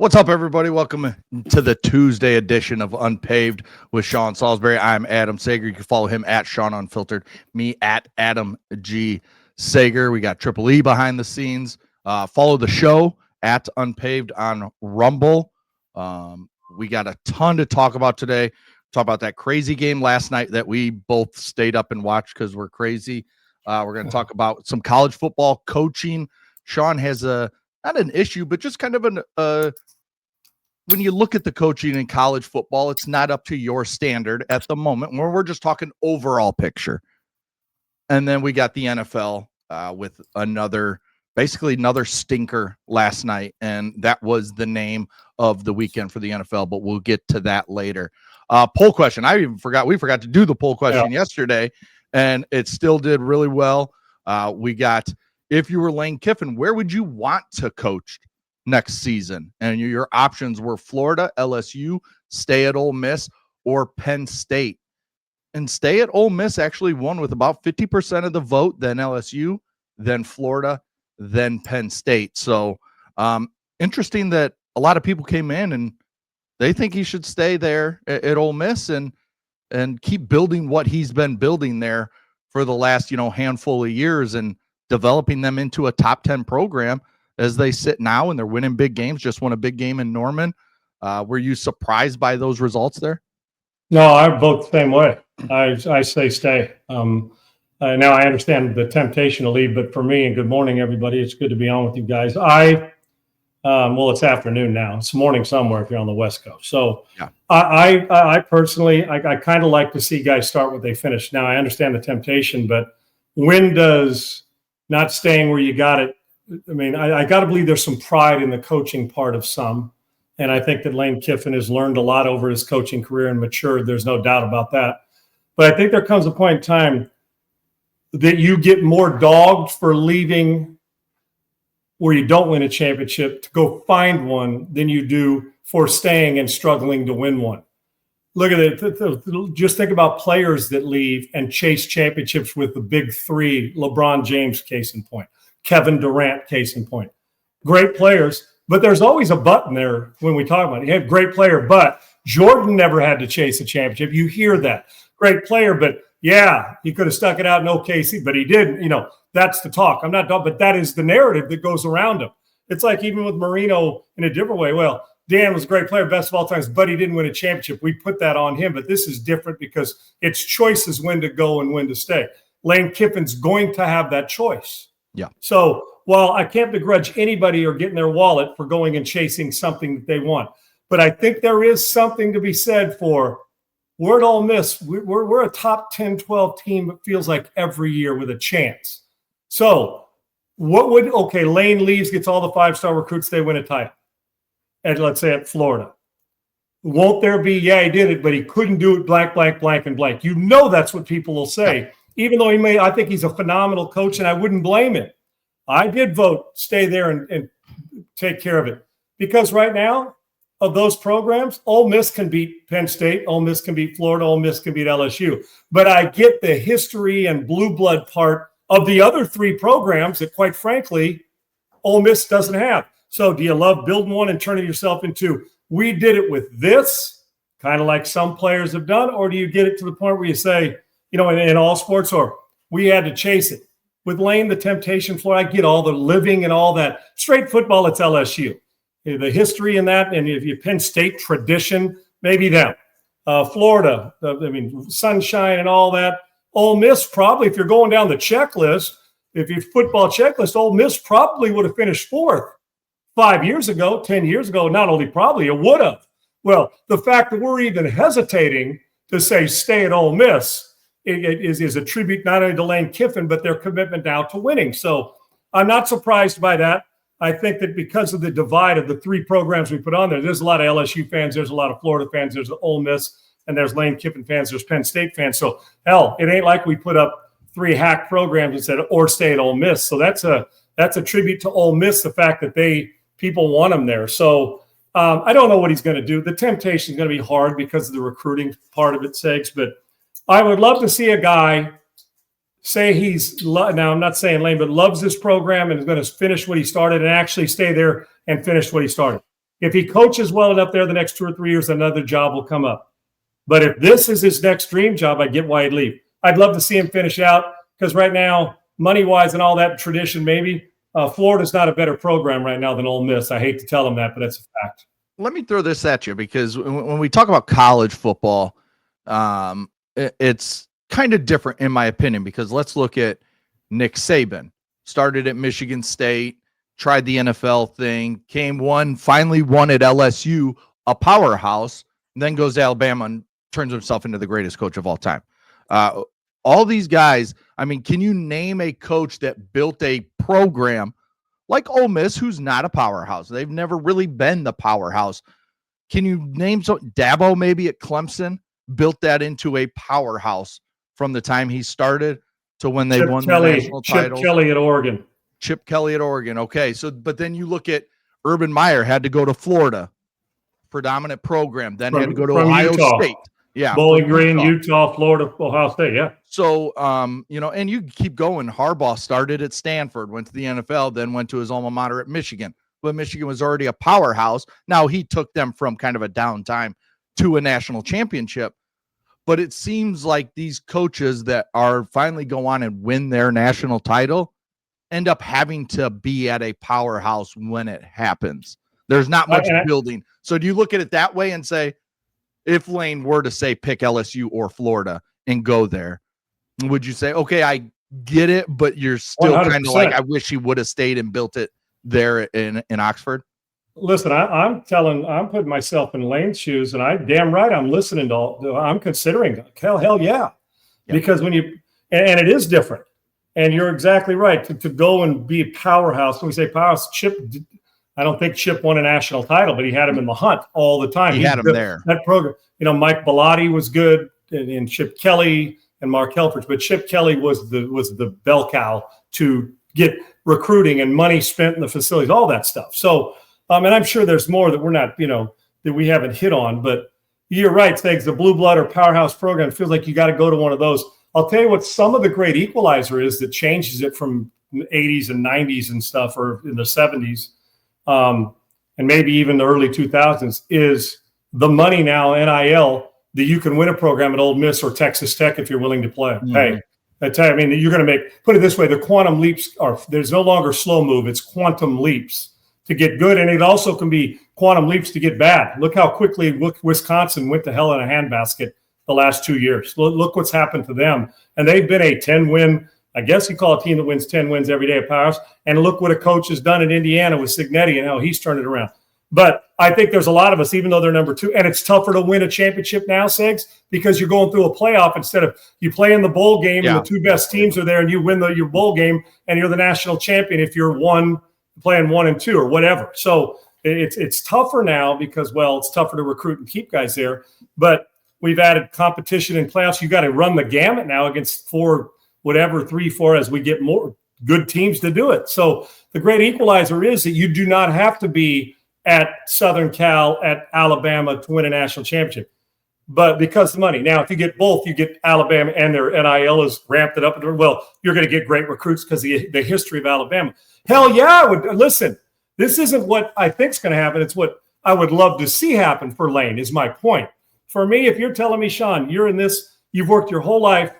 What's up, everybody? Welcome to the Tuesday edition of Unpaved with Sean Salisbury. I'm Adam Sager. You can follow him at Sean Unfiltered, me at Adam G. Sager. We got Triple E behind the scenes. Follow the show at Unpaved on Rumble. We got a ton to talk about today. Talk about that crazy game last night that we both stayed up and watched because we're crazy. We're going to talk about some college football coaching. Sean has not an issue, but just kind of when you look at the coaching in college football, it's not up to your standard at the moment. We're just talking overall picture. And then we got the NFL with basically another stinker last night. And that was the name of the weekend for the NFL, but we'll get to that later. Poll question. We forgot to do the poll question yesterday, and it still did really well. We got, if you were Lane Kiffin, where would you want to coach next season? And your options were Florida, LSU, stay at Ole Miss, or Penn State. And stay at Ole Miss actually won with about 50% of the vote, then LSU, then Florida, then Penn State. So interesting that a lot of people came in and they think he should stay there at Ole Miss and keep building what he's been building there for the last, handful of years and developing them into a top 10 program as they sit now, and they're winning big games. Just won a big game in Norman. Were you surprised by those results there? No, I vote the same way. I say stay. Now I understand the temptation to leave, but for me, and good morning, everybody. It's good to be on with you guys. Well, it's afternoon now. It's morning somewhere if you're on the West Coast. So yeah. I personally, I kind of like to see guys start what they finish. Now I understand the temptation, but when does not staying where you got it? I mean, I got to believe there's some pride in the coaching part of some. And I think that Lane Kiffin has learned a lot over his coaching career and matured. There's no doubt about that. But I think there comes a point in time that you get more dogged for leaving where you don't win a championship to go find one than you do for staying and struggling to win one. Look at it. Just think about players that leave and chase championships with the big three. LeBron James, case in point. Kevin Durant, case in point. Great players, but there's always a but in there when we talk about it. You have great player, but Jordan never had to chase a championship. You hear that. Great player, but yeah, he could have stuck it out in OKC, but he didn't. That's the talk. I'm not done, but that is the narrative that goes around him. It's like even with Marino in a different way. Well, Dan was a great player, best of all times, but he didn't win a championship. We put that on him, but this is different because it's choices when to go and when to stay. Lane Kiffin's going to have that choice. Yeah. So while I can't begrudge anybody or get in their wallet for going and chasing something that they want, but I think there is something to be said for we're at Ole Miss. We're a top 10, 12 team, it feels like every year with a chance. So Lane leaves, gets all the 5-star recruits, they win a title. And let's say at Florida. Won't there be, yeah, he did it, but he couldn't do it blank, blank, blank, and blank. That's what people will say. Even though I think he's a phenomenal coach, and I wouldn't blame him. I did vote stay there and take care of it. Because right now, of those programs, Ole Miss can beat Penn State, Ole Miss can beat Florida, Ole Miss can beat LSU. But I get the history and blue blood part of the other three programs that, quite frankly, Ole Miss doesn't have. So do you love building one and turning yourself into, we did it with this, kind of like some players have done, or do you get it to the point where you say, in all sports, or we had to chase it? With Lane, the temptation floor, I get all the living and all that. Straight football, it's LSU. The history in that, and if you Penn State tradition, maybe them. Florida, sunshine and all that. Ole Miss probably, if you're going down the checklist, if you football checklist, Ole Miss probably would have finished fourth 5 years ago, 10 years ago. Not only probably, it would have. Well, the fact that we're even hesitating to say stay at Ole Miss is a tribute not only to Lane Kiffin, but their commitment now to winning. So I'm not surprised by that. I think that because of the divide of the three programs we put on there's a lot of LSU fans, there's a lot of Florida fans, there's Ole Miss, and there's Lane Kiffin fans, there's Penn State fans. So, hell, it ain't like we put up three hack programs and said, or stay at Ole Miss. So that's a tribute to Ole Miss, the fact that people want him there. So I don't know what he's going to do. The temptation is going to be hard because of the recruiting part of it, Segs, but I would love to see a guy say now I'm not saying Lane, but loves this program and is going to finish what he started and actually stay there and finish what he started. If he coaches well enough there the next 2 or 3 years, another job will come up. But if this is his next dream job, I get why he'd leave. I'd love to see him finish out because right now, money-wise and all that tradition, maybe Florida's not a better program right now than Ole Miss. I hate to tell him that, but that's a fact. Let me throw this at you because when we talk about college football, it's kind of different in my opinion because let's look at Nick Saban. Started at Michigan State, tried the NFL thing, finally won at LSU, a powerhouse, then goes to Alabama and turns himself into the greatest coach of all time. All these guys, I mean, can you name a coach that built a program like Ole Miss, who's not a powerhouse? They've never really been the powerhouse. Can you name Dabo maybe at Clemson built that into a powerhouse from the time he started to when they won the national titles? Chip Kelly at Oregon. Chip Kelly at Oregon. Okay. So, but then you look at Urban Meyer had to go to Florida, predominant program, then had to go to Ohio State. Yeah. Bowling Green, Utah, Florida, Ohio State. Yeah. So, and you keep going. Harbaugh started at Stanford, went to the NFL, then went to his alma mater at Michigan. But Michigan was already a powerhouse. Now he took them from kind of a downtime to a national championship. But it seems like these coaches that are finally go on and win their national title end up having to be at a powerhouse when it happens. There's not much building. So do you look at it that way and say, if Lane were to say pick LSU or Florida and go there, would you say, okay, I get it, but you're still 100%. Kind of like, I wish he would have stayed and built it there in Oxford? Listen, I'm putting myself in Lane's shoes, and damn right I'm listening I'm considering hell yeah. Because when you and it is different, and you're exactly right to go and be a powerhouse. When we say powerhouse, I don't think Chip won a national title, but he had him in the hunt all the time. He had him there. That program, Mike Bellotti was good, and Chip Kelly and Mark Helfrich, but Chip Kelly was the bell cow to get recruiting and money spent in the facilities, all that stuff. So. And I'm sure there's more that we're not, that we haven't hit on. But you're right, Steggs, the blue blood or powerhouse program feels like you got to go to one of those. I'll tell you what some of the great equalizer is that changes it from the 80s and 90s and stuff, or in the 70s, and maybe even the early 2000s, is the money now, NIL, that you can win a program at Ole Miss or Texas Tech if you're willing to play. Mm-hmm. Hey, I tell you, you're going to put it this way, the quantum leaps there's no longer slow move, it's quantum leaps to get good, and it also can be quantum leaps to get bad. Look how quickly Wisconsin went to hell in a handbasket the last 2 years. Look what's happened to them. And they've been a 10-win, I guess you call a team that wins 10 wins every day at Powerhouse. And look what a coach has done in Indiana with Signetti and how he's turned it around. But I think there's a lot of us, even though they're number 2, and it's tougher to win a championship now, Segs, because you're going through a playoff instead of you play in the bowl game and the 2 best teams are there and you win your bowl game and you're the national champion if you're playing 1 and 2 or whatever. So it's tougher now because, it's tougher to recruit and keep guys there. But we've added competition in playoffs. You got to run the gamut now against 3, 4 as we get more good teams to do it. So the great equalizer is that you do not have to be at Southern Cal, at Alabama to win a national championship. But because of the money. Now, if you get both, you get Alabama and their NIL has ramped it up. Well, you're going to get great recruits because of the history of Alabama. Hell yeah. Listen, this isn't what I think is going to happen. It's what I would love to see happen for Lane is my point. For me, if you're telling me, Sean, you're in this, you've worked your whole life.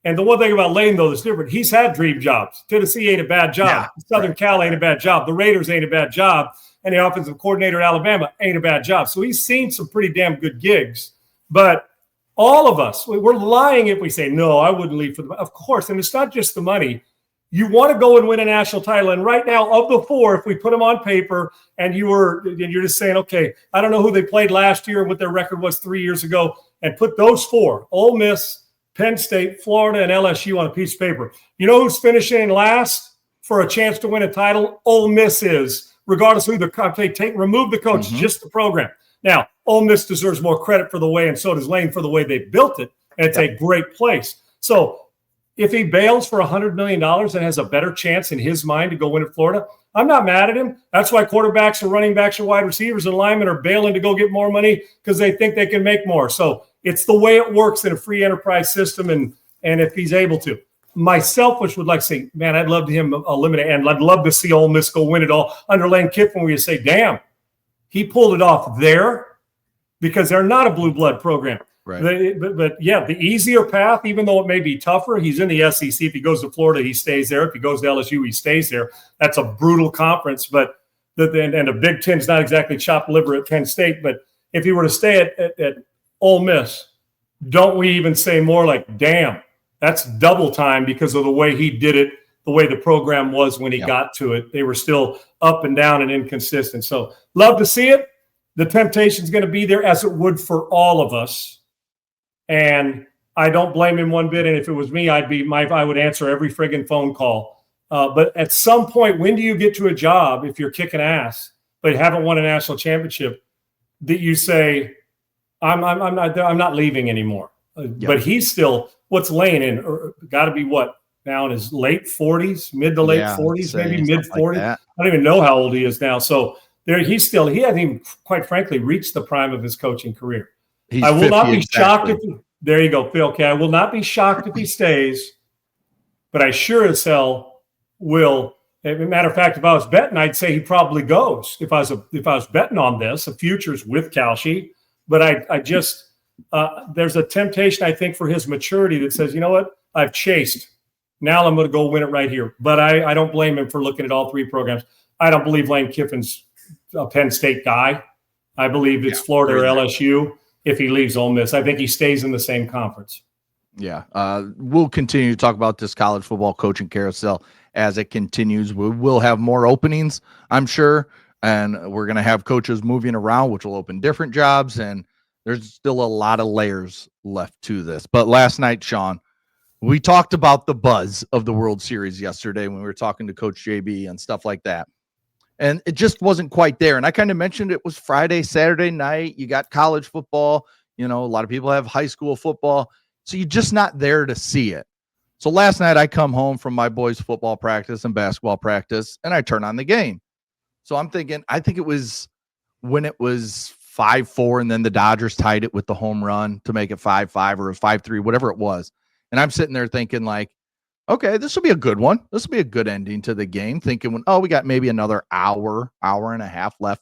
And the one thing about Lane, though, that's different. He's had dream jobs. Tennessee ain't a bad job. Yeah, Southern Cal ain't a bad job. The Raiders ain't a bad job. And the offensive coordinator at Alabama ain't a bad job. So he's seen some pretty damn good gigs. But all of us, we're lying if we say, no, I wouldn't leave for the money. Of course, and it's not just the money. You want to go and win a national title. And right now, of the 4, if we put them on paper and you're just saying, okay, I don't know who they played last year and what their record was 3 years ago, and put those 4, Ole Miss, Penn State, Florida, and LSU on a piece of paper. You know who's finishing last for a chance to win a title? Ole Miss is, regardless of who remove the coach, just the program. Now, Ole Miss deserves more credit for the way, and so does Lane for the way they built it, and it's a great place. So if he bails for $100 million and has a better chance in his mind to go win at Florida, I'm not mad at him. That's why quarterbacks or running backs or wide receivers and linemen are bailing to go get more money because they think they can make more. So it's the way it works in a free enterprise system, and if he's able to. Myself, which would like to say, man, I'd love to him eliminate, and I'd love to see Ole Miss go win it all under Lane Kiffin, where you say, damn, he pulled it off there because they're not a blue blood program. Right. But yeah, the easier path, even though it may be tougher, he's in the SEC. If he goes to Florida, he stays there. If he goes to LSU, he stays there. That's a brutal conference, but and the Big Ten's not exactly chopped liver at Penn State. But if he were to stay at Ole Miss, don't we even say more like, damn, that's double time because of the way he did it, the way the program was when he got to it. They were still up and down and inconsistent. So love to see it. The temptation's going to be there, as it would for all of us. And I don't blame him one bit. And if it was me, I would answer every friggin' phone call. But at some point, when do you get to a job, if you're kicking ass, but haven't won a national championship, that you say, I'm not leaving anymore? But he's still, what's laying in? Got to be what now in his late 40s, mid to late 40s, maybe mid 40s. Like, I don't even know how old he is now. So he hasn't even, quite frankly, reached the prime of his coaching career. I will not be shocked if there you go, Phil. Okay, I will not be shocked if he stays, but I sure as hell will. As a matter of fact, if I was betting, I'd say he probably goes. If I was betting on this, the futures with Kalshi, but I just there's a temptation, I think, for his maturity that says, you know what, I've chased. Now I'm going to go win it right here. But I don't blame him for looking at all three programs. I don't believe Lane Kiffin's a Penn State guy. I believe it's Florida or LSU. If he leaves Ole Miss, I think he stays in the same conference. Yeah. We'll continue to talk about this college football coaching carousel as it continues. We will have more openings, I'm sure, and we're going to have coaches moving around, which will open different jobs, and there's still a lot of layers left to this. But last night, Sean, we talked about the buzz of the World Series yesterday when we were talking to Coach JB and stuff like that. And it just wasn't quite there. And I kind of mentioned it was Friday, Saturday night. You got college football. You know, a lot of people have high school football. So you're just not there to see it. So last night I come home from my boys' football practice and basketball practice, and I turn on the game. So I'm thinking, I think it was when it was 5-4, and then the Dodgers tied it with the home run to make it 5-5 or 5-3, whatever it was. And I'm sitting there thinking like, okay, this will be a good one. This will be a good ending to the game. Thinking, we got maybe another hour and a half left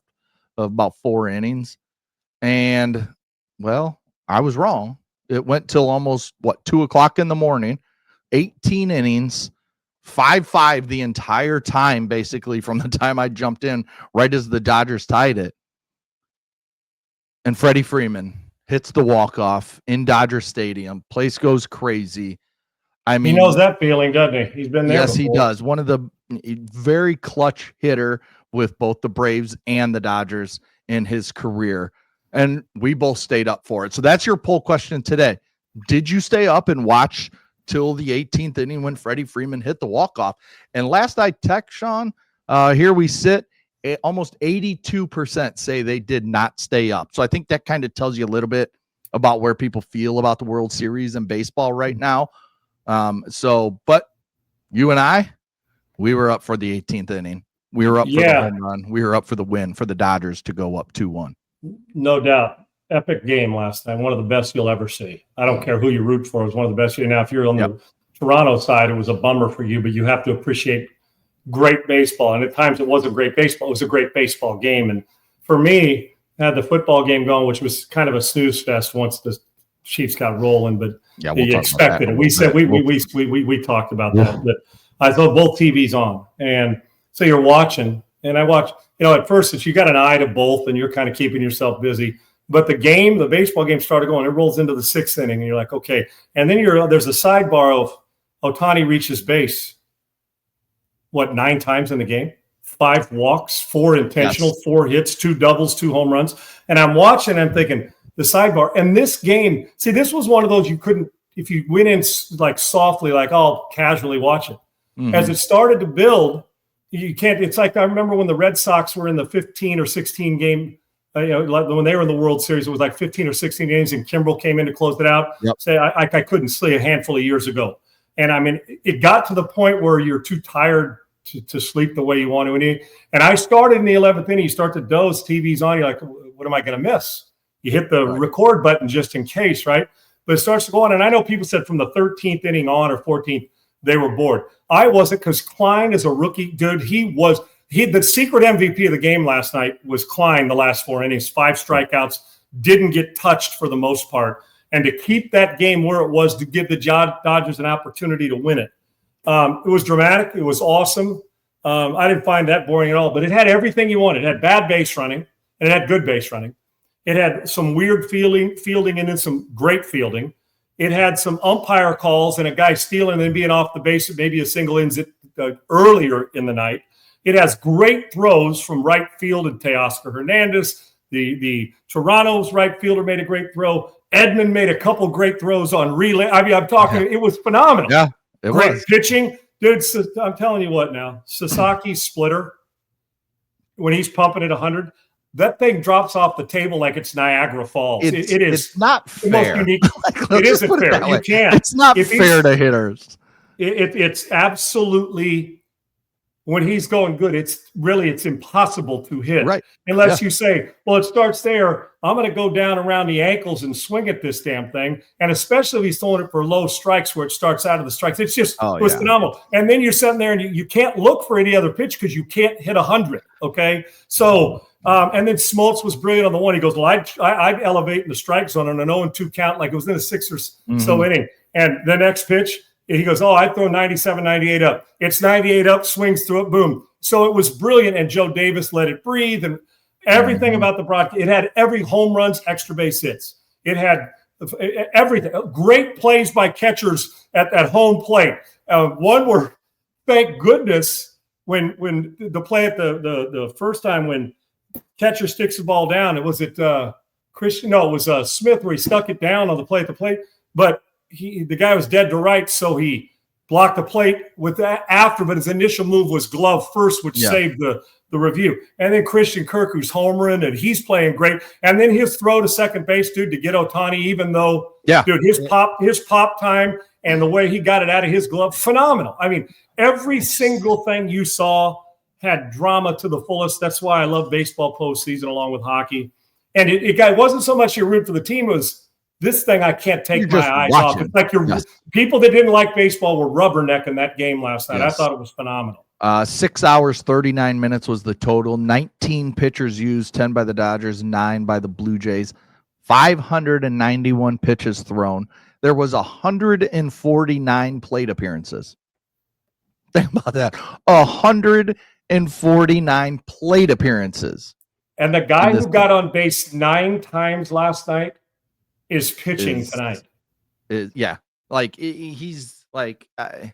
of about 4 innings. And, well, I was wrong. It went till almost, 2 o'clock in the morning, 18 innings, 5-5 the entire time, basically, from the time I jumped in, right as the Dodgers tied it. And Freddie Freeman hits the walk-off in Dodger Stadium. Place goes crazy. I mean, he knows that feeling, doesn't he? He's been there. Yes, before. He does. One of the very clutch hitter with both the Braves and the Dodgers in his career. And we both stayed up for it. So that's your poll question today. Did you stay up and watch till the 18th inning when Freddie Freeman hit the walk-off? And last I checked, Sean, here we sit, almost 82% say they did not stay up. So I think that kind of tells you a little bit about where people feel about the World Series and baseball right now. But you and I, we were up for the 18th inning. We were up for the home run. We were up for the win for the Dodgers to go up 2-1. No doubt. Epic game last night. One of the best you'll ever see. I don't care who you root for. It was one of the best. Now, if you're on the Toronto side, it was a bummer for you, but you have to appreciate great baseball. And at times it wasn't great baseball. It was a great baseball game. And for me, I had the football game going, which was kind of a snooze fest once the Chiefs got rolling, but you expected it. We said we talked about that. But I thought both TVs on, and so you're watching, and I watch. At first, if you got an eye to both, and you're kind of keeping yourself busy. But the baseball game started going. It rolls into the 6th inning, and you're like, okay. And then there's a sidebar of Ohtani reaches base. 9 times in the game? 5 walks, 4 intentional, 4 hits, 2 doubles, 2 home runs, and I'm watching. I'm thinking. The sidebar. And this game, see, this was one of those you couldn't, if you went in like softly, like I'll casually watch it. Mm-hmm. As it started to build, you can't, it's like I remember when the Red Sox were in the 15 or 16 game, like when they were in the World Series, it was like 15 or 16 games and Kimbrel came in to close it out. Yep. Say, I couldn't sleep a handful of years ago. And I mean, it got to the point where you're too tired to sleep the way you want to. And I started in the 11th inning, you start to doze, TV's on, you're like, what am I going to miss? You hit the record button just in case, right? But it starts to go on. And I know people said from the 13th inning on or 14th, they were bored. I wasn't, because Klein is a rookie. Dude, he was The secret MVP of the game last night was Klein. The last 4 innings, 5 strikeouts, didn't get touched for the most part, and to keep that game where it was to give the Dodgers an opportunity to win it. It was dramatic. It was awesome. I didn't find that boring at all, but it had everything you wanted. It had bad base running, and it had good base running. It had some weird fielding and then some great fielding. It had some umpire calls and a guy stealing and then being off the base at maybe a single innings earlier in the night. It has great throws from right field and Teoscar Hernandez. The Toronto's right fielder made a great throw. Edmund made a couple great throws on relay. I mean, I'm talking, it was phenomenal. Yeah, it great was. Pitching. Dude, I'm telling you what now, Sasaki's splitter, when he's pumping at 100, that thing drops off the table like it's Niagara Falls. It is. It's not fair. Unique. It isn't fair. You can't. It's not fair to hitters. It's absolutely, when he's going good, it's impossible to hit. Right. Unless you say, well, it starts there. I'm going to go down around the ankles and swing at this damn thing. And especially if he's throwing it for low strikes where it starts out of the strikes. It's just, it was phenomenal. And then you're sitting there and you can't look for any other pitch because you can't hit 100. Okay. So, and then Smoltz was brilliant on the one. He goes, well, I'd elevate in the strike zone on an 0-2 count like it was in the 6th or so inning. And the next pitch, he goes, oh, I'd throw 97, 98 up. It's 98 up, swings through it, boom. So it was brilliant, and Joe Davis let it breathe, and everything about the broadcast. It had every home runs, extra base hits. It had everything. Great plays by catchers at home plate. One where, thank goodness, when the play at the first time when catcher sticks the ball down, it was Christian. No, it was Smith where he stuck it down on the plate at the plate, but the guy was dead to rights, so he blocked the plate with that after, but his initial move was glove first, which saved the review. And then Christian Kirk, who's homering, and he's playing great. And then his throw to second base, dude, to get Ohtani, even though, dude, his pop time and the way he got it out of his glove, phenomenal. I mean, every single thing you saw had drama to the fullest. That's why I love baseball postseason along with hockey. And it wasn't so much your root for the team, it was this thing I can't take my eyes off. It's like people that didn't like baseball were rubbernecking that game last night. I thought it was phenomenal. 6 hours, 39 minutes was the total. 19 pitchers used, 10 by the Dodgers, 9 by the Blue Jays. 591 pitches thrown. There was 149 plate appearances. Think about that. 149 plate appearances. And the guy who got on base 9 times last night is pitching tonight. Like he's like, I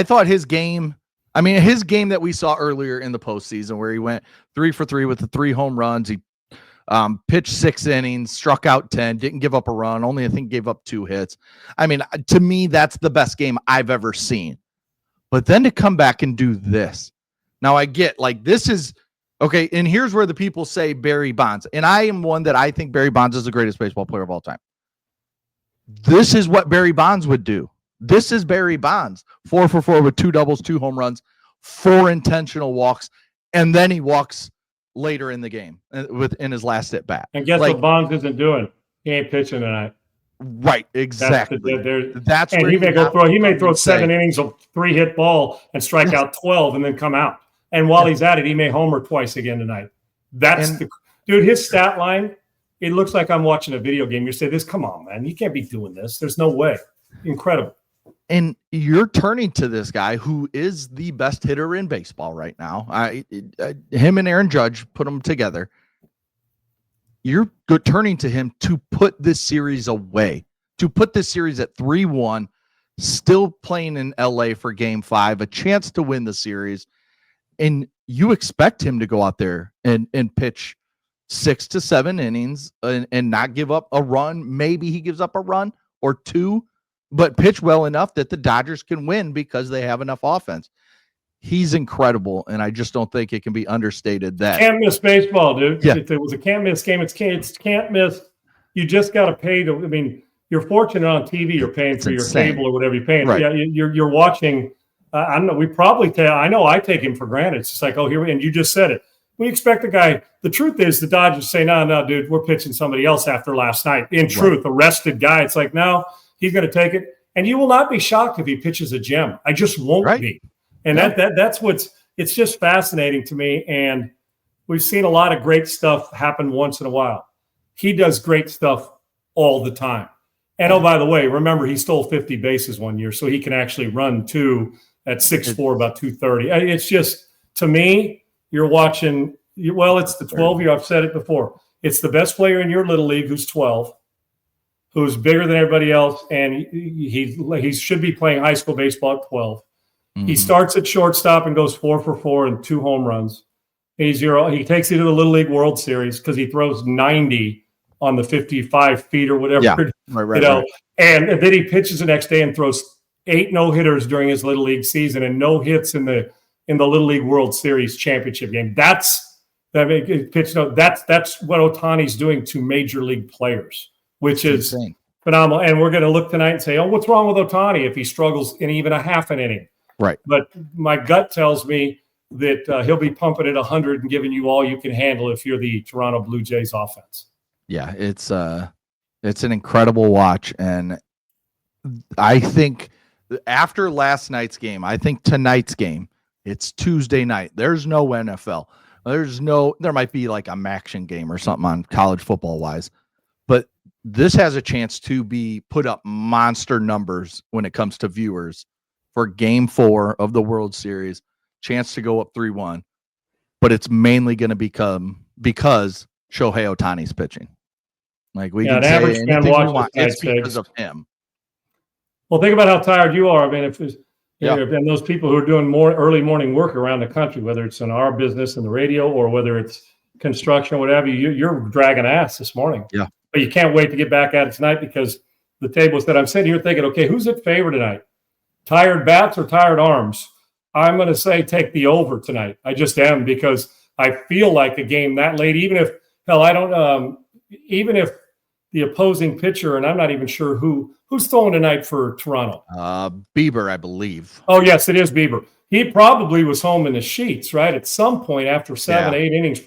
thought his game, his game that we saw earlier in the postseason where he went 3 for 3 with the 3 home runs. He pitched 6 innings, struck out 10, didn't give up a run, only I think gave up 2 hits. To me, that's the best game I've ever seen. But then to come back and do this. Now I get this is okay. And here's where the people say Barry Bonds. And I am one that I think Barry Bonds is the greatest baseball player of all time. This is what Barry Bonds would do. This is Barry Bonds. 4 for 4 with 2 doubles, 2 home runs, 4 intentional walks. And then he walks later in the game in his last at bat. And guess what Bonds isn't doing? He ain't pitching tonight. Right, exactly. That's and where he may go throw. He may throw 7 innings of 3-hit ball and strike out 12 and then come out. And while he's at it, he may homer twice again tonight. Dude. His stat line. It looks like I'm watching a video game. You say this, come on, man. You can't be doing this. There's no way. Incredible. And you're turning to this guy who is the best hitter in baseball right now. Him and Aaron Judge put them together. You're turning to him to put this series away, to put this series at 3-1, still playing in LA for game 5, a chance to win the series. And you expect him to go out there and pitch 6 to 7 innings and not give up a run. Maybe he gives up a run or 2, but pitch well enough that the Dodgers can win because they have enough offense. He's incredible, and I just don't think it can be understated that can't miss baseball, dude. Yeah. If it was a can't miss game, it's can't miss. You just got to pay to. You're fortunate on TV. You're paying for your cable or whatever you're paying. Right. Yeah, you're watching. I don't know. We probably I know I take him for granted. It's just like, oh, here, and you just said it. We expect the guy. The truth is, the Dodgers say, no, dude, we're pitching somebody else after last night. In truth, a rested guy. It's like, no, he's going to take it, and you will not be shocked if he pitches a gem. I just won't be. And that's what's it's just fascinating to me. And we've seen a lot of great stuff happen once in a while. He does great stuff all the time. And oh, by the way, remember he stole 50 bases one year, so he can actually run too at 6'4", about 230. It's just, to me, you're watching. Well, it's the 12 year. I've said it before. It's the best player in your little league who's 12, who's bigger than everybody else, and he should be playing high school baseball at 12. Mm-hmm. He starts at shortstop and goes 4 for 4 and 2 home runs. He takes you to the Little League World Series because he throws 90 on the 55 feet or whatever. Yeah, right. And then he pitches the next day and throws 8 no-hitters during his Little League season and no hits in the Little League World Series championship game. That's what Ohtani's doing to major league players, which is insane. Phenomenal. And we're going to look tonight and say, oh, what's wrong with Ohtani if he struggles in even a half an inning? Right. But my gut tells me that he'll be pumping at 100 and giving you all you can handle if you're the Toronto Blue Jays offense. Yeah, it's an incredible watch. And I think after last night's game, I think tonight's game, it's Tuesday night. There's no NFL. There might be like a action game or something on college football wise, but this has a chance to be put up monster numbers when it comes to viewers for game 4 of the World Series, chance to go up 3-1, but it's mainly going to become because Shohei Ohtani's pitching. Like we can say anything we want, it's because of him. Well, think about how tired you are. I mean, and those people who are doing more early morning work around the country, whether it's in our business in the radio or whether it's construction or whatever, you're dragging ass this morning. Yeah. But you can't wait to get back at it tonight because the tables that I'm sitting here thinking, okay, who's at favor tonight? Tired bats or tired arms? I'm going to say take the over tonight. I just am, because I feel like a game that late, even if the opposing pitcher, and I'm not even sure who's throwing tonight for Toronto. Bieber, I believe. Oh, yes, it is Bieber. He probably was home in the sheets, right, at some point after 7, 8 innings.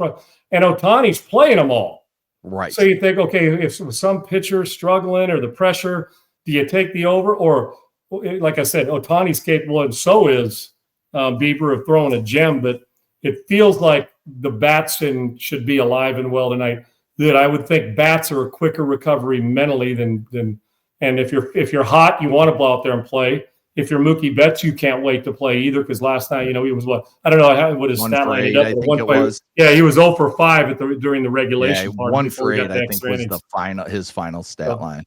And Ohtani's playing them all. Right. So you think, okay, if some pitcher struggling or the pressure, do you take the over? Or, like I said, Ohtani's capable, and so is Bieber, of throwing a gem. But it feels like the bats should be alive and well tonight. That I would think bats are a quicker recovery mentally than and if you're hot, you want to go out there and play. If you're Mookie Betts, you can't wait to play either, because last night, he was I don't know what his stat line ended up. I think it was. Yeah, he was 0 for 5 during the regulation. Yeah, 1 for 8, I think, was his final stat line.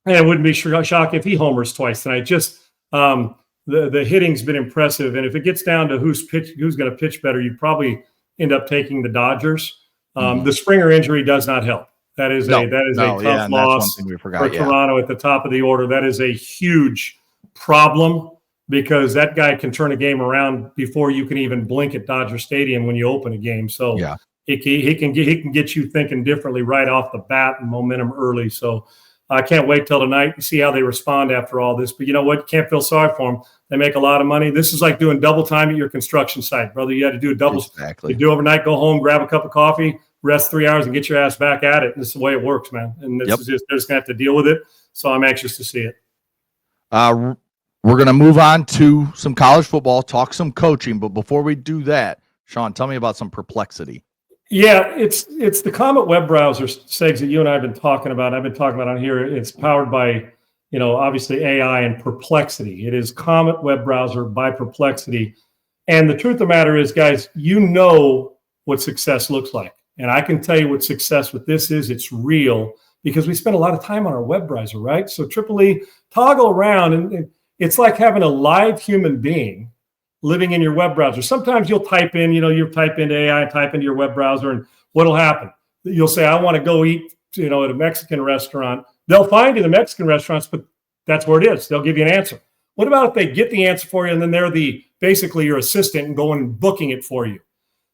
And it wouldn't be shocked if he homers twice tonight. Just the hitting's been impressive, and if it gets down to who's going to pitch better, you'd probably end up taking the Dodgers. The Springer injury does not help. That is a tough loss for Toronto at the top of the order. That is a huge problem, because that guy can turn a game around before you can even blink at Dodger Stadium when you open a game. So he can get you thinking differently right off the bat and momentum early. So I can't wait till tonight and see how they respond after all this. But you know what? You can't feel sorry for them. They make a lot of money. This is like doing double time at your construction site, brother. You had to do a double. Exactly. You do overnight, go home, grab a cup of coffee, rest 3 hours, and get your ass back at it. And this is the way it works, man. And this is just, they're just going to have to deal with it. So I'm anxious to see it. We're going to move on to some college football, talk some coaching. But before we do that, Sean, tell me about some Perplexity. Yeah, it's the Comet web browser, Segs, that you and I have been talking about. I've been talking about on here. It's powered by, obviously AI and Perplexity. It is Comet web browser by Perplexity. And the truth of the matter is, guys, you know what success looks like. And I can tell you what success with this is. It's real, because we spend a lot of time on our web browser, right? So Triple toggle around, and it's like having a live human being living in your web browser. Sometimes you'll type in, you type into AI, type into your web browser, and what'll happen? You'll say, I want to go eat, at a Mexican restaurant. They'll find you the Mexican restaurants, but that's where it is. They'll give you an answer. What about if they get the answer for you, and then they're basically your assistant and going and booking it for you?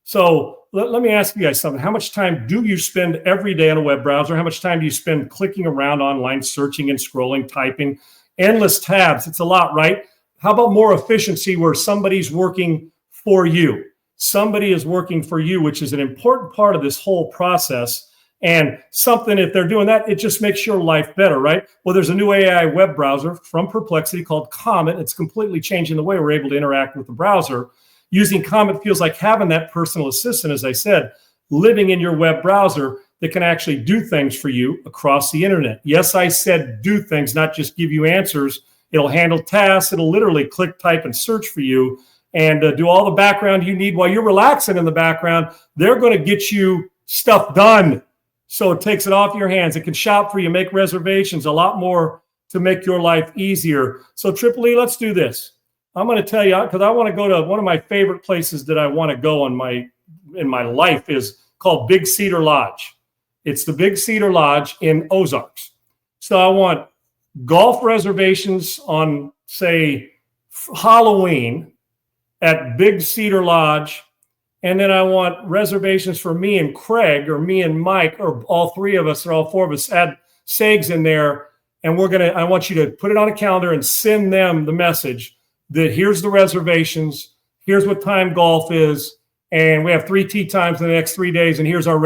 So let me ask you guys something. How much time do you spend every day on a web browser? How much time do you spend clicking around online, searching and scrolling, typing, endless tabs? It's a lot, right? How about more efficiency, where somebody's working for you? Somebody is working for you, which is an important part of this whole process. And something, if they're doing that, it just makes your life better, right? Well, there's a new AI web browser from Perplexity called Comet. It's completely changing the way we're able to interact with the browser. Using Comet feels like having that personal assistant, as I said, living in your web browser that can actually do things for you across the internet. Yes, I said do things, not just give you answers. It'll handle tasks. It'll literally click, type, and search for you and do all the background you need while you're relaxing in the background. They're going to get you stuff done. So it takes it off your hands. It can shop for you, make reservations, a lot more to make your life easier. So Triple E, let's do this. I'm going to tell you, because I want to go to one of my favorite places that I want to go in my life is called Big Cedar Lodge. It's the Big Cedar Lodge in Ozarks. So I want golf reservations on, say, Halloween at Big Cedar Lodge. And then I want reservations for me and Craig, or me and Mike, or all three of us, or all four of us. Add Sags in there. And I want you to put it on a calendar and send them the message that here's the reservations, here's what time golf is, and we have 3 tee times in the next 3 days, and here's our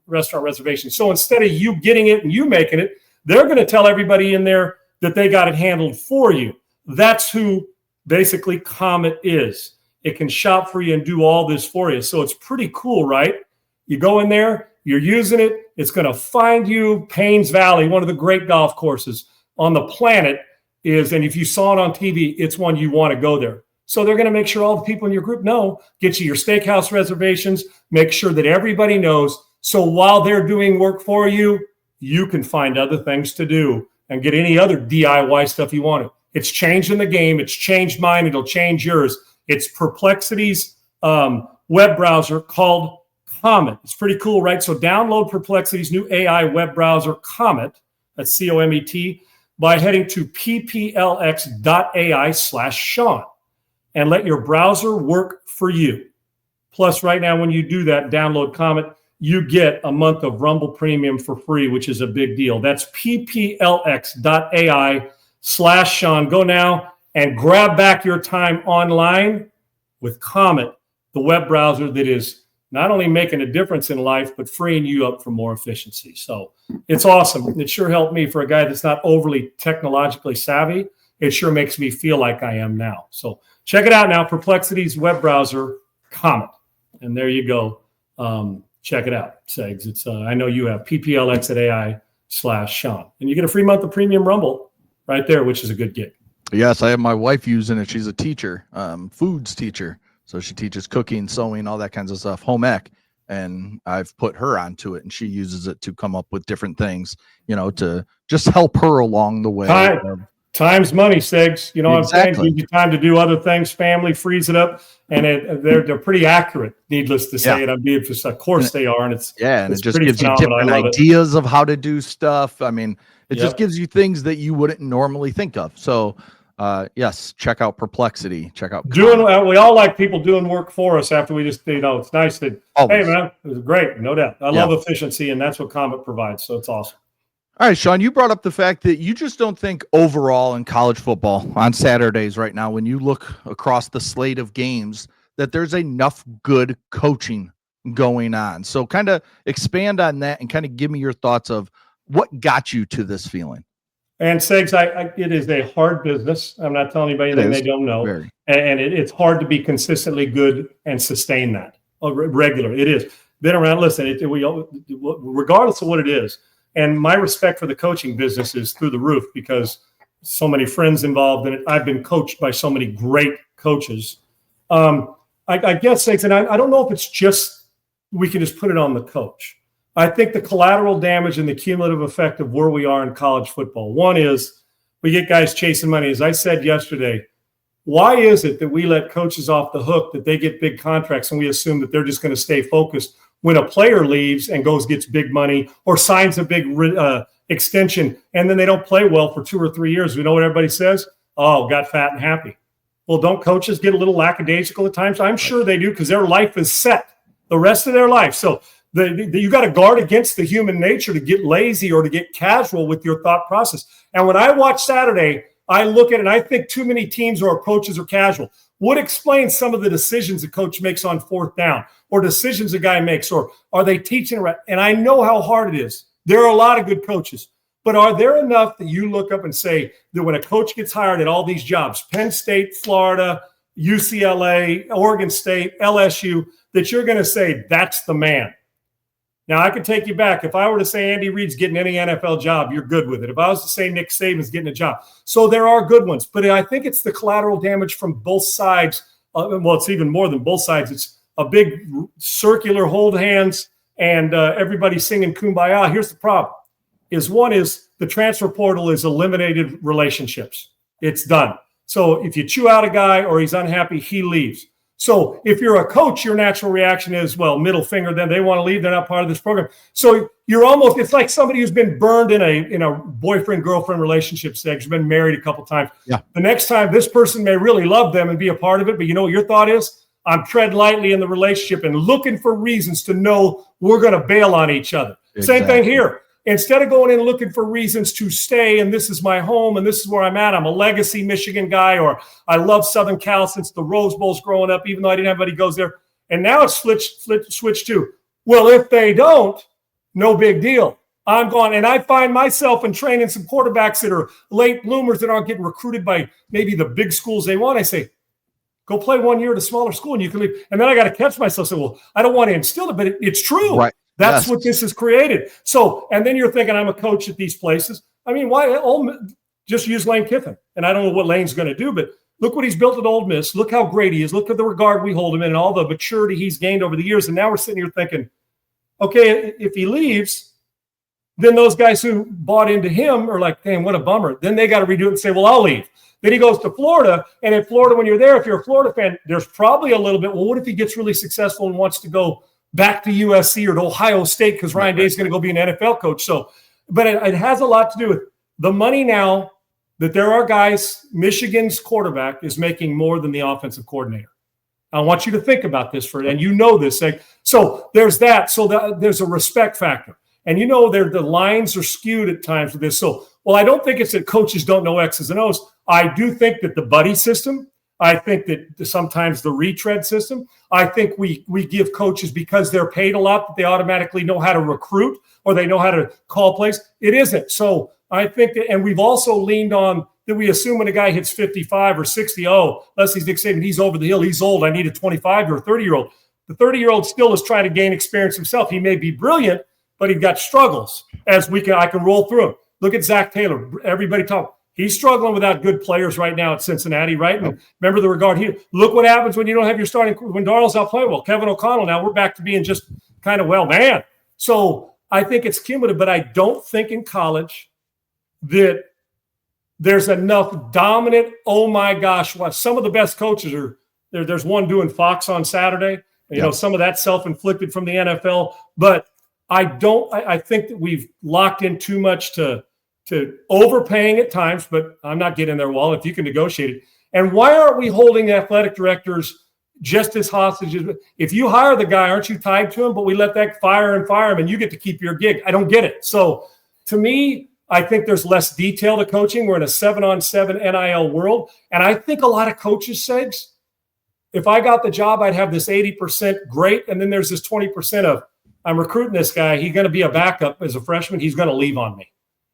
restaurant reservation. So instead of you getting it and you making it, they're going to tell everybody in there that they got it handled for you. That's who basically Comet is. It can shop for you and do all this for you. So it's pretty cool, right? You go in there, you're using it. It's going to find you Paynes Valley, one of the great golf courses on the planet is, and if you saw it on TV, it's one you want to go there. So they're going to make sure all the people in your group know, get you your steakhouse reservations, make sure that everybody knows. So while they're doing work for you, you can find other things to do and get any other DIY stuff you want to. It's changing the game. It's changed mine. It'll change yours. It's Perplexity's web browser called Comet. It's pretty cool, right? So download Perplexity's new AI web browser, Comet, that's COMET, by heading to pplx.ai/Sean and let your browser work for you. Plus, right now, when you do that, download Comet, you get a month of Rumble Premium for free, which is a big deal. That's pplx.ai/Sean. Go now and grab back your time online with Comet, the web browser that is not only making a difference in life, but freeing you up for more efficiency. So it's awesome. It sure helped me for a guy that's not overly technologically savvy. It sure makes me feel like I am now. So check it out now, Perplexity's web browser, Comet. And there you go. Check it out, Segs. It's I know you have pplx.ai/Sean. And you get a free month of Premium Rumble right there, which is a good gig. Yes, I have my wife using it. She's a teacher, foods teacher. So she teaches cooking, sewing, all that kinds of stuff, home ec. And I've put her onto it, and she uses it to come up with different things, to just help her along the way. Time's money, Segs. You know Exactly. what I'm saying? Give you time to do other things, family, frees it up. And they're pretty accurate, needless to say. Yeah. And of course they are. And it's it just pretty gives you phenomenal. different ideas of how to do stuff. I mean, it just gives you things that you wouldn't normally think of. So yes, check out Perplexity. Check out we all like people doing work for us after we just, it's nice that, Hey man, it was great. No doubt. I love efficiency, and that's what Comet provides. So it's awesome. All right, Sean, you brought up the fact that you just don't think overall in college football on Saturdays right now, when you look across the slate of games, that there's enough good coaching going on. So kind of expand on that and kind of give me your thoughts of what got you to this feeling. And Segs, it is a hard business. I'm not telling anybody anything they don't know. And it's hard to be consistently good and sustain that regular. It is. Been around, listen, regardless of what it is. And my respect for the coaching business is through the roof because so many friends involved in it. I've been coached by so many great coaches. I guess, Segs, and I don't know if it's just, we can just put it on the coach. I think the collateral damage and the cumulative effect of where we are in college football. One is we get guys chasing money. As I said yesterday, why is it that we let coaches off the hook, that they get big contracts and we assume that they're just going to stay focused when a player leaves and gets big money or signs a big extension and then they don't play well for 2 or 3 years? We know what everybody says? Oh, got fat and happy. Well, don't coaches get a little lackadaisical at times? I'm sure they do because their life is set the rest of their life. So you got to guard against the human nature to get lazy or to get casual with your thought process. And when I watch Saturday, I look at it and I think too many teams or approaches are casual. What explains some of the decisions a coach makes on 4th down or decisions a guy makes, or are they teaching around? And I know how hard it is. There are a lot of good coaches, but are there enough that you look up and say that when a coach gets hired at all these jobs, Penn State, Florida, UCLA, Oregon State, LSU, that you're going to say that's the man. Now, I could take you back. If I were to say Andy Reid's getting any NFL job, you're good with it. If I was to say Nick Saban's getting a job. So there are good ones. But I think it's the collateral damage from both sides. Well, it's even more than both sides. It's a big circular hold hands and everybody singing Kumbaya. Here's the problem. One is the transfer portal is eliminated relationships. It's done. So if you chew out a guy or he's unhappy, he leaves. So if you're a coach, your natural reaction is, well, middle finger, then they want to leave. They're not part of this program. So you're almost, it's like somebody who's been burned in a boyfriend-girlfriend relationship stage, been married a couple times. Yeah. The next time, this person may really love them and be a part of it, but you know what your thought is? I'm tread lightly in the relationship and looking for reasons to know we're going to bail on each other. Exactly. Same thing here. Instead of going in and looking for reasons to stay, and this is my home, and this is where I'm at, I'm a legacy Michigan guy, or I love Southern Cal since the Rose Bowl's growing up, even though I didn't have anybody goes there. And now it's switched to, well, if they don't, no big deal. I'm gone. And I find myself in training some quarterbacks that are late bloomers that aren't getting recruited by maybe the big schools they want. I say, go play 1 year at a smaller school and you can leave. And then I got to catch myself and say, well, I don't want to instill it, but it's true. Right. That's what this has created. So, and then you're thinking, I'm a coach at these places. I mean, why just use Lane Kiffin? And I don't know what Lane's going to do, but look what he's built at Ole Miss. Look how great he is. Look at the regard we hold him in and all the maturity he's gained over the years. And now we're sitting here thinking, okay, if he leaves, then those guys who bought into him are like, damn, what a bummer. Then they got to redo it and say, well, I'll leave. Then he goes to Florida. And in Florida, when you're there, if you're a Florida fan, there's probably a little bit, well, what if he gets really successful and wants to go back to USC or to Ohio State because Ryan Day's going to go be an NFL coach. So, but it has a lot to do with the money now that there are guys, Michigan's quarterback is making more than the offensive coordinator. I want you to think about this and you know this. So there's that. So there's a respect factor. And you know, the lines are skewed at times with this. So, well, I don't think it's that coaches don't know X's and O's. I do think that the buddy system, I think that sometimes the retread system, I think we give coaches because they're paid a lot that they automatically know how to recruit or they know how to call plays. It isn't. So I think that, and we've also leaned on that we assume when a guy hits 55 or 60, unless he's Nick Saban, he's over the hill, he's old, I need a 25 or a 30-year-old. The 30-year-old still is trying to gain experience himself. He may be brilliant, but he's got struggles I can roll through him. Look at Zach Taylor. Everybody talk. He's struggling without good players right now at Cincinnati, right? And remember the regard here. Look what happens when you don't have your starting, when Darnold's out playing well. Kevin O'Connell, now we're back to being just kind of, well, man. So I think it's cumulative, but I don't think in college that there's enough dominant, oh my gosh, what some of the best coaches are there. There's one doing Fox on Saturday. You know, some of that self-inflicted from the NFL. But I think that we've locked in too much to overpaying at times, but I'm not getting their wallet if you can negotiate it. And why aren't we holding athletic directors just as hostages? If you hire the guy, aren't you tied to him? But we let that fire him and you get to keep your gig. I don't get it. So to me, I think there's less detail to coaching. We're in a 7-on-7 NIL world. And I think a lot of coaches say, if I got the job, I'd have this 80% great. And then there's this 20% of, I'm recruiting this guy. He's going to be a backup as a freshman. He's going to leave on me.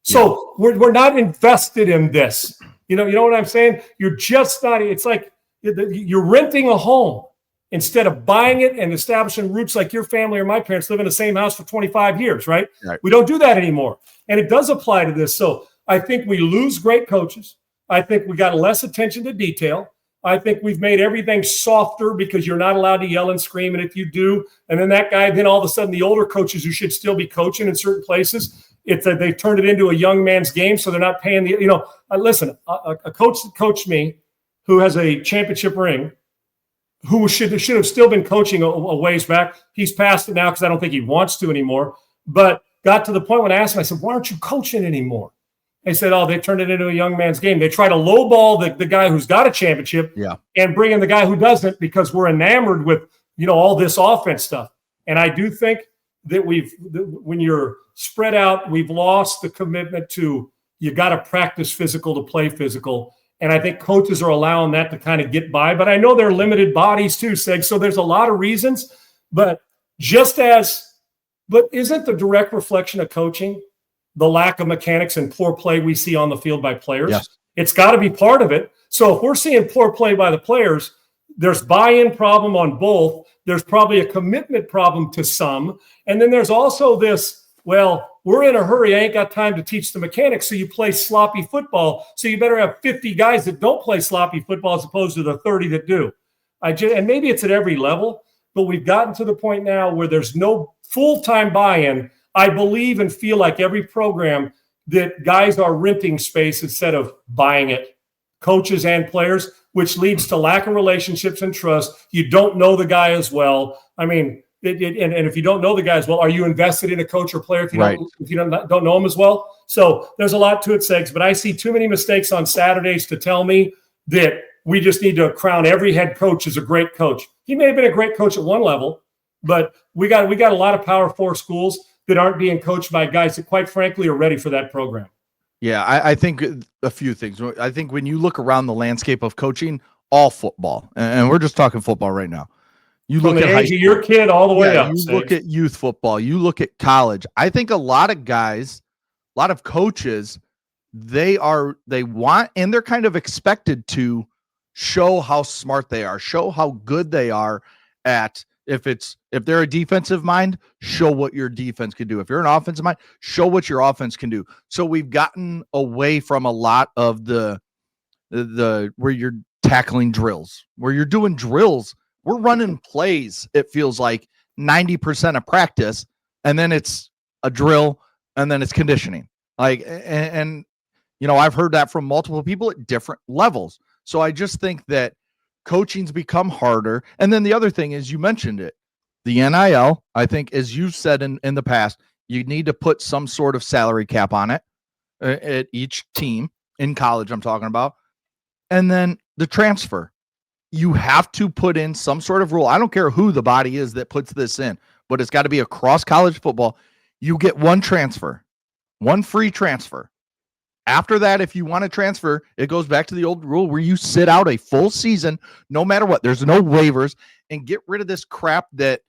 So we're not invested in this. You know what I'm saying? You're just not. It's like you're renting a home instead of buying it and establishing roots like your family or my parents live in the same house for 25 years, right? We don't do that anymore. And it does apply to this. So I think we lose great coaches. I think we got less attention to detail. I think we've made everything softer because you're not allowed to yell and scream. And if you do, and then that guy, then all of a sudden the older coaches who should still be coaching in certain places, they've turned it into a young man's game. So they're not paying listen, a coach that coached me who has a championship ring, who should have still been coaching a ways back. He's past it now because I don't think he wants to anymore. But got to the point when I asked him, I said, why aren't you coaching anymore? They said, they turned it into a young man's game. They try to lowball the guy who's got a championship and bring in the guy who doesn't because we're enamored with, all this offense stuff. And I do think that when you're spread out, we've lost the commitment to you got to practice physical to play physical. And I think coaches are allowing that to kind of get by. But I know they're limited bodies too, Seg. So there's a lot of reasons. But isn't the direct reflection of coaching the lack of mechanics and poor play we see on the field by players? Yes. It's got to be part of it. So if we're seeing poor play by the players, there's buy-in problem on both. There's probably a commitment problem to some. And then there's also this, well, we're in a hurry. I ain't got time to teach the mechanics. So you play sloppy football. So you better have 50 guys that don't play sloppy football as opposed to the 30 that do. And maybe it's at every level, but we've gotten to the point now where there's no full-time buy-in. I believe and feel like every program that guys are renting space instead of buying it, coaches and players, which leads to lack of relationships and trust. You don't know the guy as well. I mean, and if you don't know the guy as well, are you invested in a coach or player if you don't know him as well? So there's a lot to it, Segs, but I see too many mistakes on Saturdays to tell me that we just need to crown every head coach as a great coach. He may have been a great coach at one level, but we got a lot of Power 4 schools that aren't being coached by guys that, quite frankly, are ready for that program. Yeah, I think a few things. I think when you look around the landscape of coaching, all football, and we're just talking football right now. You From look the at age of your kid all the way up. You look at youth football. You look at college. I think a lot of guys, a lot of coaches, they want and they're kind of expected to show how smart they are, show how good they are at. If they're a defensive mind, show what your defense can do. If you're an offensive mind, show what your offense can do. So we've gotten away from a lot of the where you're tackling drills, where you're doing drills. We're running plays. It feels like 90% of practice, and then it's a drill, and then it's conditioning. And I've heard that from multiple people at different levels. So I just think that coaching's become harder. And then the other thing is, you mentioned it, the NIL. I think, as you've said in the past, you need to put some sort of salary cap on it at each team in college. I'm talking about, and then the transfer. You have to put in some sort of rule. I don't care who the body is that puts this in, but it's got to be across college football. You get one transfer, one free transfer. After that, if you want to transfer, it goes back to the old rule where you sit out a full season, no matter what. There's no waivers, and get rid of this crap that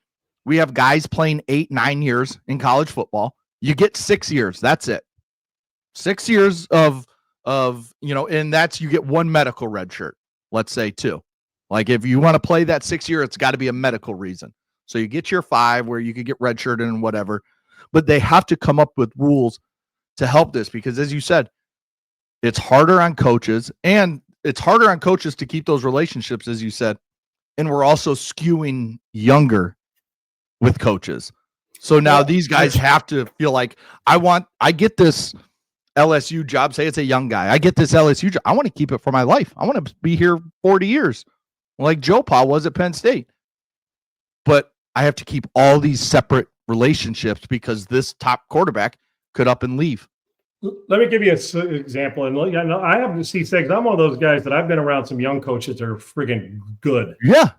we have guys playing 8-9 years in college football. You get 6 years. That's it. 6 years of and that's, you get one medical red shirt, let's say 2. Like, if you want to play that 6 year, it's got to be a medical reason. So you get your 5 where you could get redshirted and whatever, but they have to come up with rules to help this, because, as you said, it's harder on coaches, and it's harder on coaches to keep those relationships, as you said. And we're also skewing younger with coaches. So now these guys have to feel like, I get this LSU job. Say it's a young guy. I get this LSU job. I want to keep it for my life. I want to be here 40 years. Like Joe Pa was at Penn State. But I have to keep all these separate relationships because this top quarterback could up and leave. Let me give you an example. And I happen to see Segs. I'm one of those guys that I've been around some young coaches that are friggin' good. Yeah.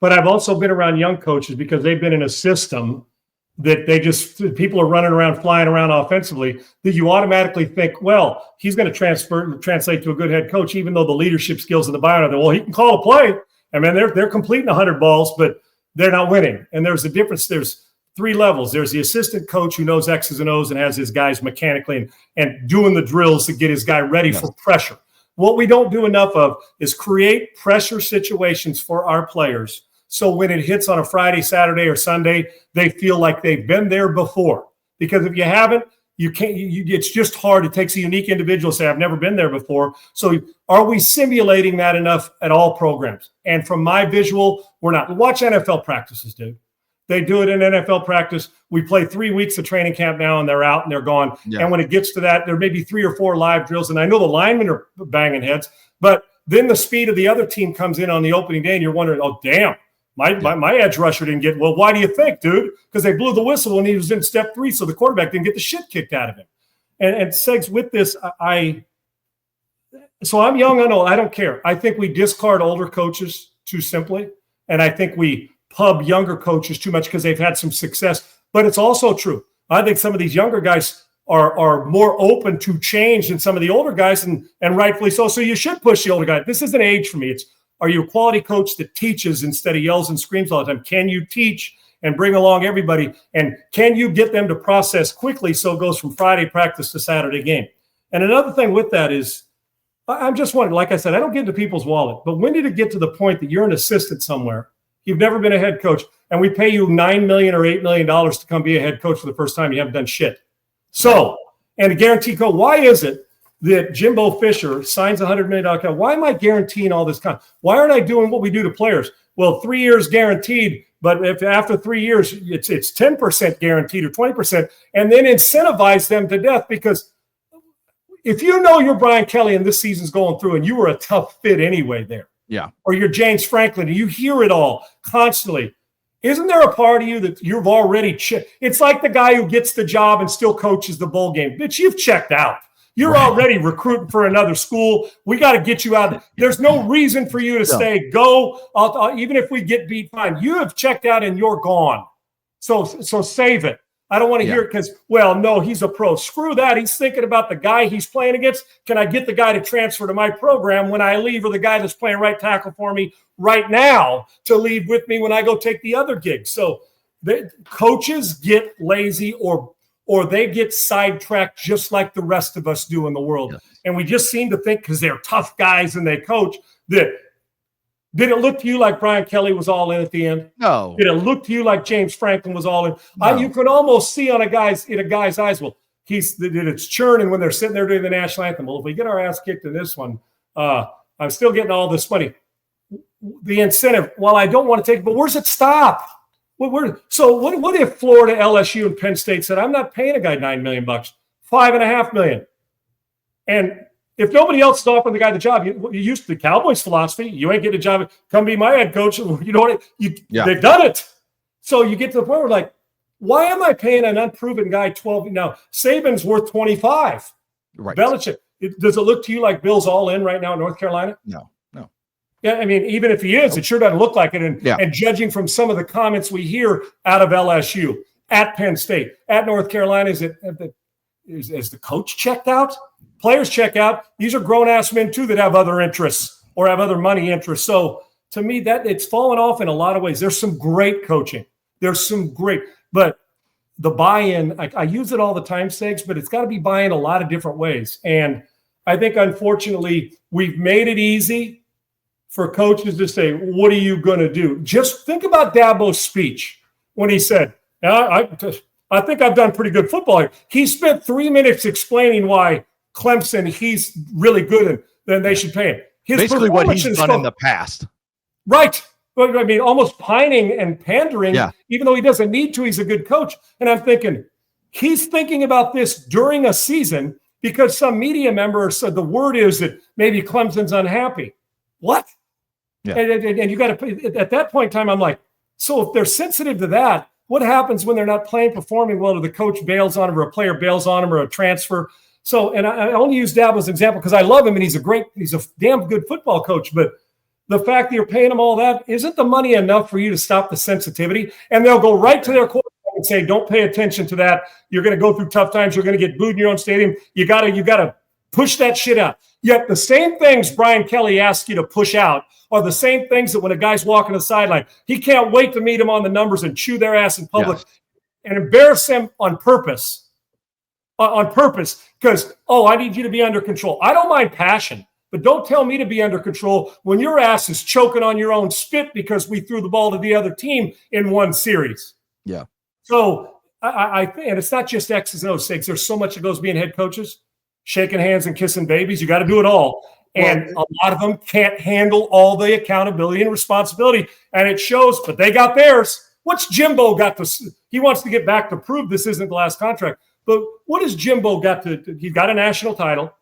But I've also been around young coaches because they've been in a system that people are running around, flying around offensively, that you automatically think, well, he's going to translate to a good head coach, even though the leadership skills in the bio are there. Well, he can call a play. I mean, they're completing 100 balls, but they're not winning. And there's a difference. There's 3 levels. There's the assistant coach who knows X's and O's and has his guys mechanically and doing the drills to get his guy ready for pressure. What we don't do enough of is create pressure situations for our players. So when it hits on a Friday, Saturday, or Sunday, they feel like they've been there before. Because if you haven't, you can't. It's just hard. It takes a unique individual to say, I've never been there before. So are we simulating that enough at all programs? And from my visual, we're not. Watch NFL practices, dude. They do it in NFL practice. We play 3 weeks of training camp now, and they're out and they're gone. Yeah. And when it gets to that, there may be 3 or 4 live drills. And I know the linemen are banging heads, but then the speed of the other team comes in on the opening day, and you're wondering, oh, damn. My edge rusher didn't get, well, why do you think, dude? Because they blew the whistle when he was in step 3, so the quarterback didn't get the shit kicked out of him. And Segs, with this, so I'm young and old. I don't care. I think we discard older coaches too simply, and I think we pub younger coaches too much because they've had some success. But it's also true. I think some of these younger guys are more open to change than some of the older guys, and rightfully so. So you should push the older guy. This isn't age for me. It's, are you a quality coach that teaches instead of yells and screams all the time? Can you teach and bring along everybody? And can you get them to process quickly so it goes from Friday practice to Saturday game? And another thing with that is I'm just wondering, like I said, I don't get into people's wallet, but when did it get to the point that you're an assistant somewhere, you've never been a head coach, and we pay you $9 million or $8 million to come be a head coach for the first time, you haven't done shit. So, and a guarantee code, why is it that Jimbo Fisher signs a $100 million contract? Why am I guaranteeing all this? Why aren't I doing what we do to players? Well, 3 years guaranteed, but if after 3 years it's 10% guaranteed or 20%, and then incentivize them to death, because if you know you're Brian Kelly and this season's going through and you were a tough fit anyway there, or you're James Franklin and you hear it all constantly, isn't there a part of you that you've already it's like the guy who gets the job and still coaches the bowl game. Bitch, you've checked out. You're already recruiting for another school. We got to get you out. There's no reason for you to stay. Go. Even if we get beat, fine. You have checked out and you're gone. So save it. I don't want to hear it because, well, no, he's a pro. Screw that. He's thinking about the guy he's playing against. Can I get the guy to transfer to my program when I leave, or the guy that's playing right tackle for me right now to leave with me when I go take the other gig? So the coaches get lazy or they get sidetracked just like the rest of us do in the world. Yes. And we just seem to think because they're tough guys and they coach that. Did it look to you like Brian Kelly was all in at the end? No. Did it look to you like James Franklin was all in? No. You can almost see in a guy's eyes, well, it's churning when they're sitting there doing the national anthem. Well, if we get our ass kicked in this one, I'm still getting all this money. The incentive, well, I don't want to take it, but where's it stop? So what if Florida, LSU, and Penn State said, I'm not paying a guy $9 million, $5.5 million. And if nobody else is offering the guy the job, you used to the Cowboys' philosophy, you ain't getting a job, come be my head coach. You know what? They've done it. So you get to the point where, like, why am I paying an unproven guy 12? Now, Saban's worth 25. Right. Belichick. Does it look to you like Bill's all in right now in North Carolina? No. Yeah, I mean, even if he is, it sure doesn't look like it. And judging from some of the comments we hear out of LSU, at Penn State, at North Carolina, is the coach checked out? Players check out. These are grown-ass men, too, that have other interests or have other money interests. So, to me, that it's fallen off in a lot of ways. There's some great coaching. But the buy-in, I use it all the time, Segs, but it's got to be buy-in a lot of different ways. And I think, unfortunately, we've made it easy for coaches to say, what are you going to do? Just think about Dabo's speech when he said, I think I've done pretty good football here. He spent 3 minutes explaining why Clemson, he's really good and then they should pay him. Basically what he's done in the past. Right. But I mean, almost pining and pandering, even though he doesn't need to, he's a good coach. And I'm thinking, he's thinking about this during a season because some media member said the word is that maybe Clemson's unhappy. What? Yeah. And you got to, at that point in time, I'm like, so if they're sensitive to that, what happens when they're not performing well, or the coach bails on him, or a player bails on him, or a transfer? So, and I only use Dabo as an example because I love him and he's a damn good football coach. But the fact that you're paying him all that, isn't the money enough for you to stop the sensitivity? And they'll go right to their quarterback and say, don't pay attention to that. You're going to go through tough times. You're going to get booed in your own stadium. You got to push that shit out. Yet the same things Brian Kelly asks you to push out are the same things that when a guy's walking the sideline, he can't wait to meet them on the numbers and chew their ass in public and embarrass them on purpose. Because, I need you to be under control. I don't mind passion, but don't tell me to be under control when your ass is choking on your own spit because we threw the ball to the other team in one series. Yeah. So I think, and it's not just X's and O's sakes. There's so much that goes being head coaches, shaking hands and kissing babies. You got to do it all. And a lot of them can't handle all the accountability and responsibility. And it shows, but they got theirs. What's Jimbo got to – he wants to get back to prove this isn't the last contract. But what has Jimbo got to – he's got a national title.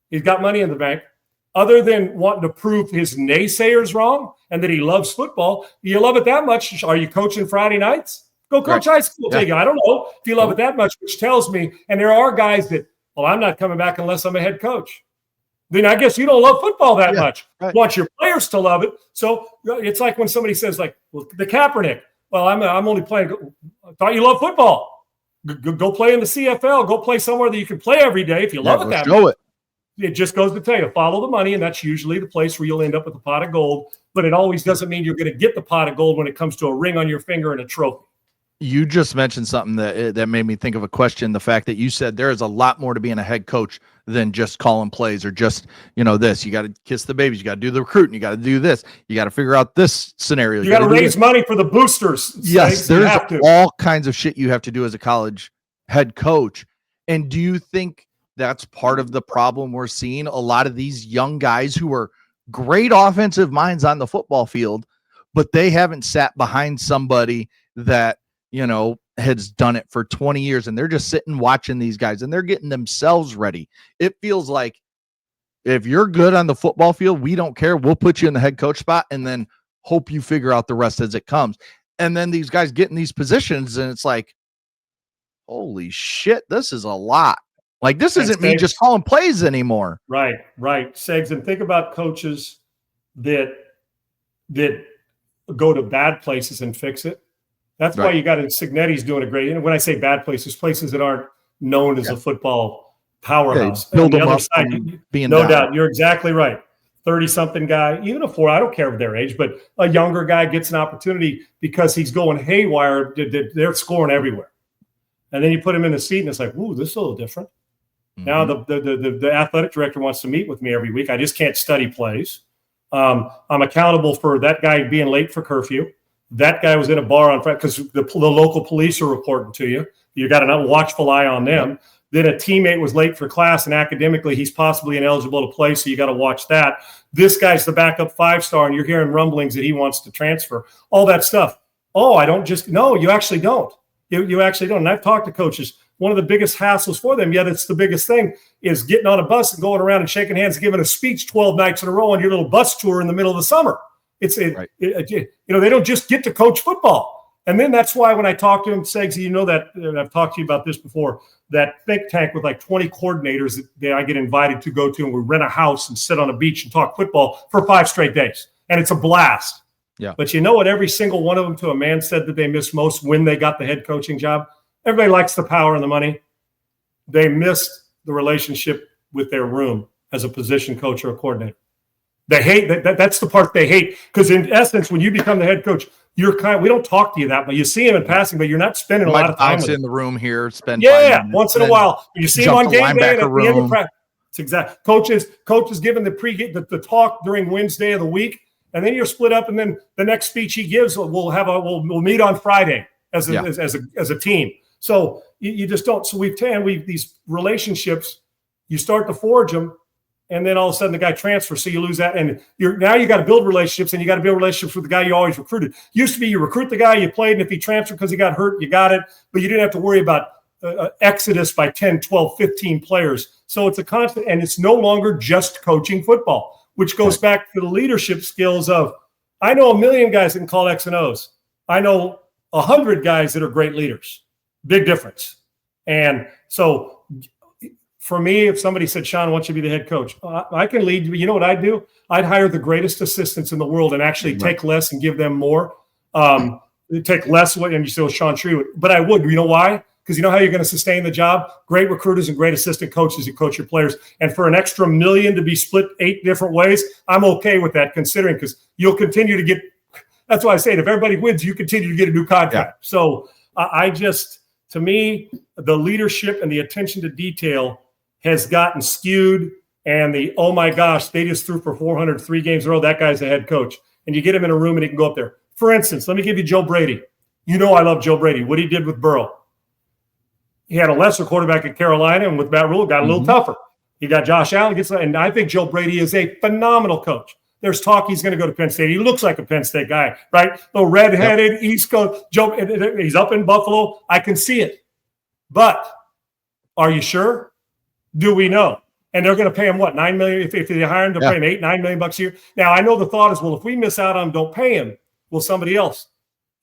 He's got money in the bank. Other than wanting to prove his naysayers wrong and that he loves football, do you love it that much? Are you coaching Friday nights? Go coach high school. Yeah. I don't know if you love it that much, which tells me – and there are guys that, I'm not coming back unless I'm a head coach. Then I guess you don't love football that much. Right. Want your players to love it. So it's like when somebody says, like, well, the Kaepernick. Well, I'm only playing. I thought you love football. Go play in the CFL. Go play somewhere that you can play every day if you love it that much. It just goes to tell you, follow the money, and that's usually the place where you'll end up with a pot of gold. But it always doesn't mean you're going to get the pot of gold when it comes to a ring on your finger and a trophy. You just mentioned something that made me think of a question. The fact that you said there is a lot more to being a head coach than just calling plays or just, this. You got to kiss the babies. You got to do the recruiting. You got to do this. You got to figure out this scenario. You got to raise money for the boosters. Yes, there's all kinds of shit you have to do as a college head coach. And do you think that's part of the problem we're seeing? A lot of these young guys who are great offensive minds on the football field, but they haven't sat behind somebody that has done it for 20 years, and they're just sitting watching these guys and they're getting themselves ready. It feels like if you're good on the football field, we don't care. We'll put you in the head coach spot and then hope you figure out the rest as it comes. And then these guys get in these positions and it's like, holy shit, this is a lot. Like, this isn't me just calling plays anymore. Right. Segs, and think about coaches that go to bad places and fix it. That's why you got Signetti's doing a great. When I say bad places that aren't known as a football powerhouse. Build them up side, being no doubt. You're exactly right. 30-something guy, even I don't care their age, but a younger guy gets an opportunity because he's going haywire. They're scoring everywhere. And then you put him in the seat and it's like, ooh, this is a little different. Mm-hmm. Now the athletic director wants to meet with me every week. I just can't study plays. I'm accountable for that guy being late for curfew. That guy was in a bar on Friday because the local police are reporting to you. You got a watchful eye on them. Then a teammate was late for class, and academically he's possibly ineligible to play, so you got to watch that. This guy's the backup 5-star, and you're hearing rumblings that he wants to transfer. All that stuff. Oh, no, you actually don't. You actually don't. And I've talked to coaches. One of the biggest hassles for them, yet it's the biggest thing, is getting on a bus and going around and shaking hands and giving a speech 12 nights in a row on your little bus tour in the middle of the summer. They don't just get to coach football. And then that's why when I talk to him, Segs, that I've talked to you about this before, that think tank with like 20 coordinators that I get invited to go to, and we rent a house and sit on a beach and talk football for 5 straight days. And it's a blast. Yeah. But you know what? Every single one of them to a man said that they missed most when they got the head coaching job. Everybody likes the power and the money. They missed the relationship with their room as a position coach or a coordinator. They hate that. That's the part they hate, because in essence, when you become the head coach, we don't talk to you that much. You see him in passing, but you're not spending a lot of time with in the room here. Once in a while. You see him on game day and at the end of practice. It's exact. Coaches giving the talk during Wednesday of the week, and then you're split up. And then the next speech he gives, we'll meet on Friday as a team. So you just don't. So these relationships, you start to forge them. And then all of a sudden the guy transfers, so you lose that. And you got to build relationships, and you got to build relationships with the guy you always recruited. Used to be you recruit the guy you played, and if he transferred because he got hurt, you got it. But you didn't have to worry about exodus by 10, 12, 15 players. So it's a constant, and it's no longer just coaching football, which goes back to the leadership skills of, I know a million guys that can call X and O's. I know 100 guys that are great leaders. Big difference. And so for me, if somebody said, Sean, I want you to be the head coach, I can lead you. You know what I'd do? I'd hire the greatest assistants in the world and actually take less and give them more. Take less, and you say, well, Sean, sure. But I would. You know why? Because you know how you're going to sustain the job? Great recruiters and great assistant coaches that coach your players. And for an extra $1 million to be split 8 different ways, I'm okay with that, considering, because you'll continue to get – that's why I say it. If everybody wins, you continue to get a new contract. Yeah. So to me, the leadership and the attention to detail has gotten skewed, and oh my gosh, they just threw for 403 games in a row. That guy's the head coach. And you get him in a room and he can go up there. For instance, let me give you Joe Brady. You know I love Joe Brady. What he did with Burrow. He had a lesser quarterback at Carolina, and with Matt Rule, got a little tougher. He got Josh Allen. And I think Joe Brady is a phenomenal coach. There's talk he's going to go to Penn State. He looks like a Penn State guy, right? The red-headed East Coast. Joe, he's up in Buffalo. I can see it. But are you sure? Do we know? And they're going to pay him what, $9 million? If they hire him, they'll pay him $8-9 million a year. Now I know the thought is, well, if we miss out on him, don't pay him. Well, somebody else.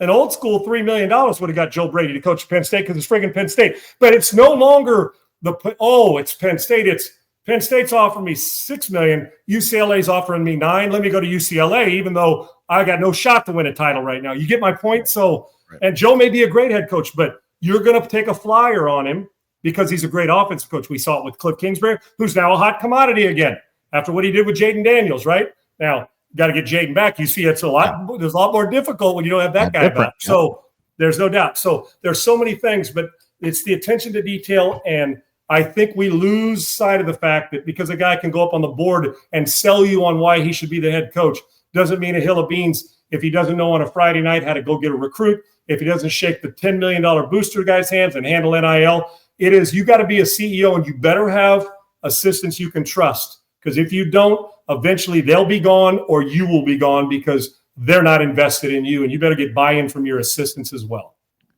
An old school $3 million would have got Joe Brady to coach Penn State, because it's friggin' Penn State. But it's no longer it's Penn State. It's Penn State's offering me $6 million. UCLA's offering me $9 million. Let me go to UCLA, even though I got no shot to win a title right now. You get my point? So, and Joe may be a great head coach, but you're going to take a flyer on him, because he's a great offensive coach. We saw it with Cliff Kingsbury, who's now a hot commodity again after what he did with Jaden Daniels, right? Now, got to get Jaden back. You see, it's there's a lot more difficult when you don't have that guy back. So There's no doubt. So there's so many things, but it's the attention to detail. And I think we lose sight of the fact that because a guy can go up on the board and sell you on why he should be the head coach doesn't mean a hill of beans if he doesn't know on a Friday night how to go get a recruit, if he doesn't shake the $10 million booster guy's hands and handle NIL. It is, you got to be a CEO and you better have assistants you can trust. Because if you don't, eventually they'll be gone or you will be gone because they're not invested in you. And you better get buy-in from your assistants as well.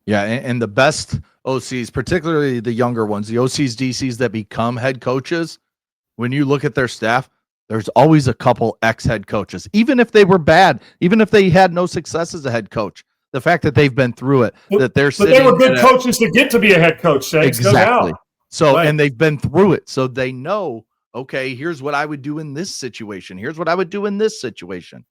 Yeah, and the best OCs, particularly the younger ones, the OCs, DCs that become head coaches, when you look at their staff, there's always a couple ex-head coaches. Even if they were bad, even if they had no success as a head coach, the fact that they've been through it, that they're sitting. But they were good coaches to get to be a head coach. Exactly. So, right. And they've been through it. So they know, okay, here's what I would do in this situation. Here's what I would do in this situation.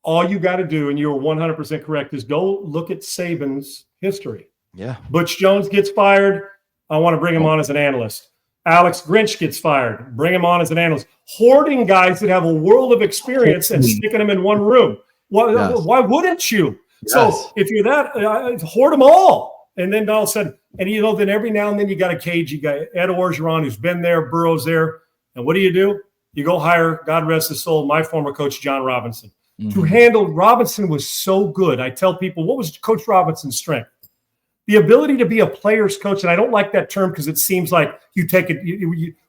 All you got to do, and you're 100% correct, is go look at Saban's history. Yeah. Butch Jones gets fired. I want to bring him on as an analyst. Alex Grinch gets fired. Bring him on as an analyst. Hoarding guys that have a world of experience and sticking them in one room. Why wouldn't you? Yes. So if you're that, hoard them all. And then all of a sudden, and then every now and then you got a cage. You got Ed Orgeron, who's been there, Burrow's there. And what do? You go hire, God rest his soul, my former coach, John Robinson. Mm-hmm. To handle, Robinson was so good. I tell people, what was Coach Robinson's strength? The ability to be a player's coach. And I don't like that term because it seems like you take it,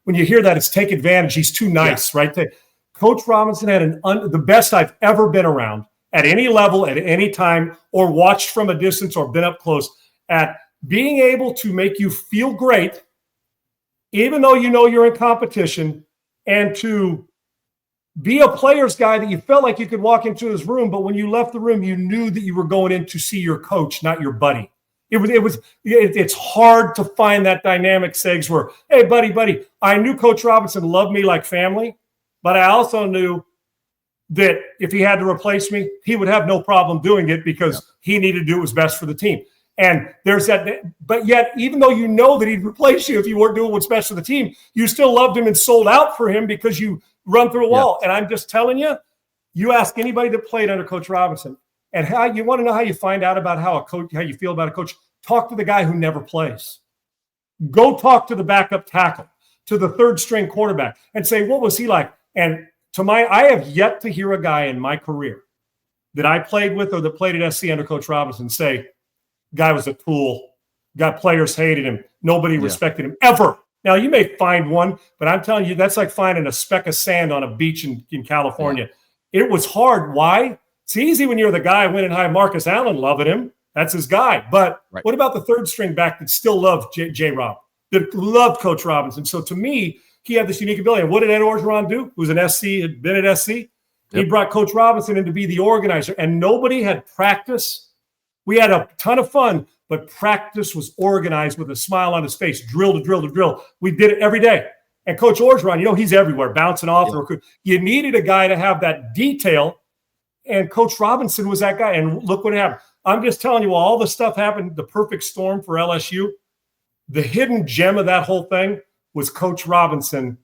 when you hear that, it's take advantage. He's too nice, right? Coach Robinson had the best I've ever been around at any level, at any time, or watched from a distance or been up close at being able to make you feel great, even though you know you're in competition, and to be a player's guy that you felt like you could walk into his room, but when you left the room, you knew that you were going in to see your coach, not your buddy. It's hard to find that dynamic, Segs, where, hey, buddy, I knew Coach Robinson loved me like family, but I also knew that if he had to replace me, he would have no problem doing it because he needed to do what was best for the team. And there's that, but yet, even though you know that he'd replace you if you weren't doing what's best for the team, you still loved him and sold out for him because you run through a wall. And I'm just telling you, you ask anybody that played under Coach Robinson, and how you want to know how you find out about how you feel about a coach, talk to the guy who never plays. Go talk to the backup tackle, to the third string quarterback, and say, what was he like? And I have yet to hear a guy in my career that I played with or that played at SC under Coach Robinson say, guy was a tool. Players hated him. Nobody respected him ever. Now, you may find one, but I'm telling you, that's like finding a speck of sand on a beach in California. Yeah. It was hard. Why? It's easy when you're the guy winning high. Marcus Allen loving him. That's his guy. But what about the third string back that still loved J-Rob, that loved Coach Robinson? So to me, he had this unique ability. And what did Ed Orgeron do? Who's an SC, had been at SC? Yep. He brought Coach Robinson in to be the organizer. And nobody had practice. We had a ton of fun, but practice was organized with a smile on his face, drill to drill to drill. We did it every day. And Coach Orgeron, he's everywhere, bouncing off. Yeah. You needed a guy to have that detail, and Coach Robinson was that guy. And look what happened. I'm just telling you, all the stuff happened, the perfect storm for LSU. The hidden gem of that whole thing was Coach Robinson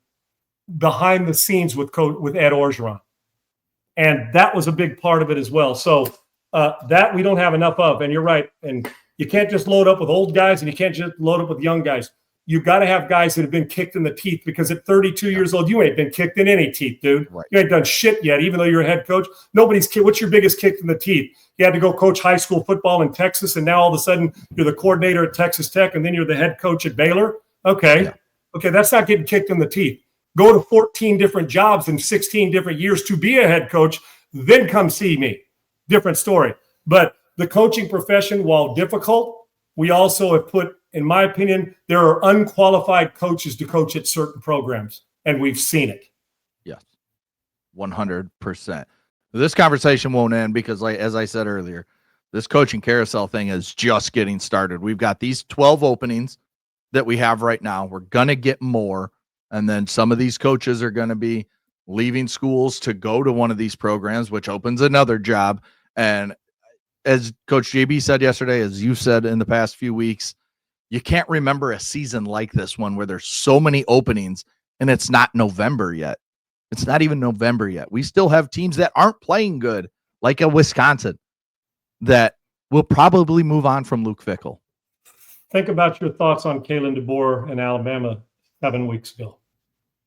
behind the scenes with Ed Orgeron. And that was a big part of it as well. So that we don't have enough of. And you're right. And you can't just load up with old guys and you can't just load up with young guys. You got to have guys that have been kicked in the teeth, because at 32 years old, you ain't been kicked in any teeth, dude. Right. You ain't done shit yet, even though you're a head coach. Nobody's kicked. What's your biggest kick in the teeth? You had to go coach high school football in Texas, and now all of a sudden you're the coordinator at Texas Tech, and then you're the head coach at Baylor. Okay. Yeah. Okay, that's not getting kicked in the teeth. Go to 14 different jobs in 16 different years to be a head coach, then come see me. Different story. But the coaching profession, while difficult, we also have put, in my opinion, there are unqualified coaches to coach at certain programs, and we've seen it. Yes, 100%. This conversation won't end because, as I said earlier, this coaching carousel thing is just getting started. We've got these 12 openings that we have right now. We're going to get more, and then some of these coaches are going to be leaving schools to go to one of these programs, which opens another job. And as Coach JB said yesterday, as you said in the past few weeks, you can't remember a season like this one where there's so many openings and it's not November yet. It's not even November yet. We still have teams that aren't playing good, like a Wisconsin, that we'll probably move on from Luke Fickell. Think about your thoughts on Kalen DeBoer in Alabama 7 weeks ago.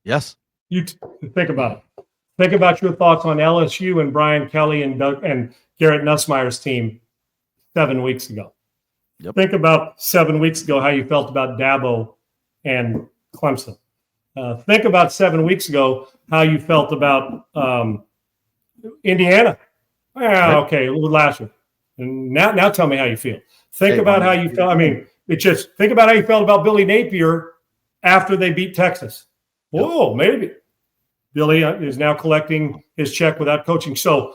Yes. Think about it. Think about your thoughts on LSU and Brian Kelly and Garrett Nussmeier's team 7 weeks ago. Yep. Think about 7 weeks ago how you felt about Dabo and Clemson. Think about 7 weeks ago how you felt about Indiana. Okay, last year. And now tell me how you feel. Think about how you felt. I mean, think about how you felt about Billy Napier after they beat Texas. Whoa, maybe. Billy is now collecting his check without coaching. So,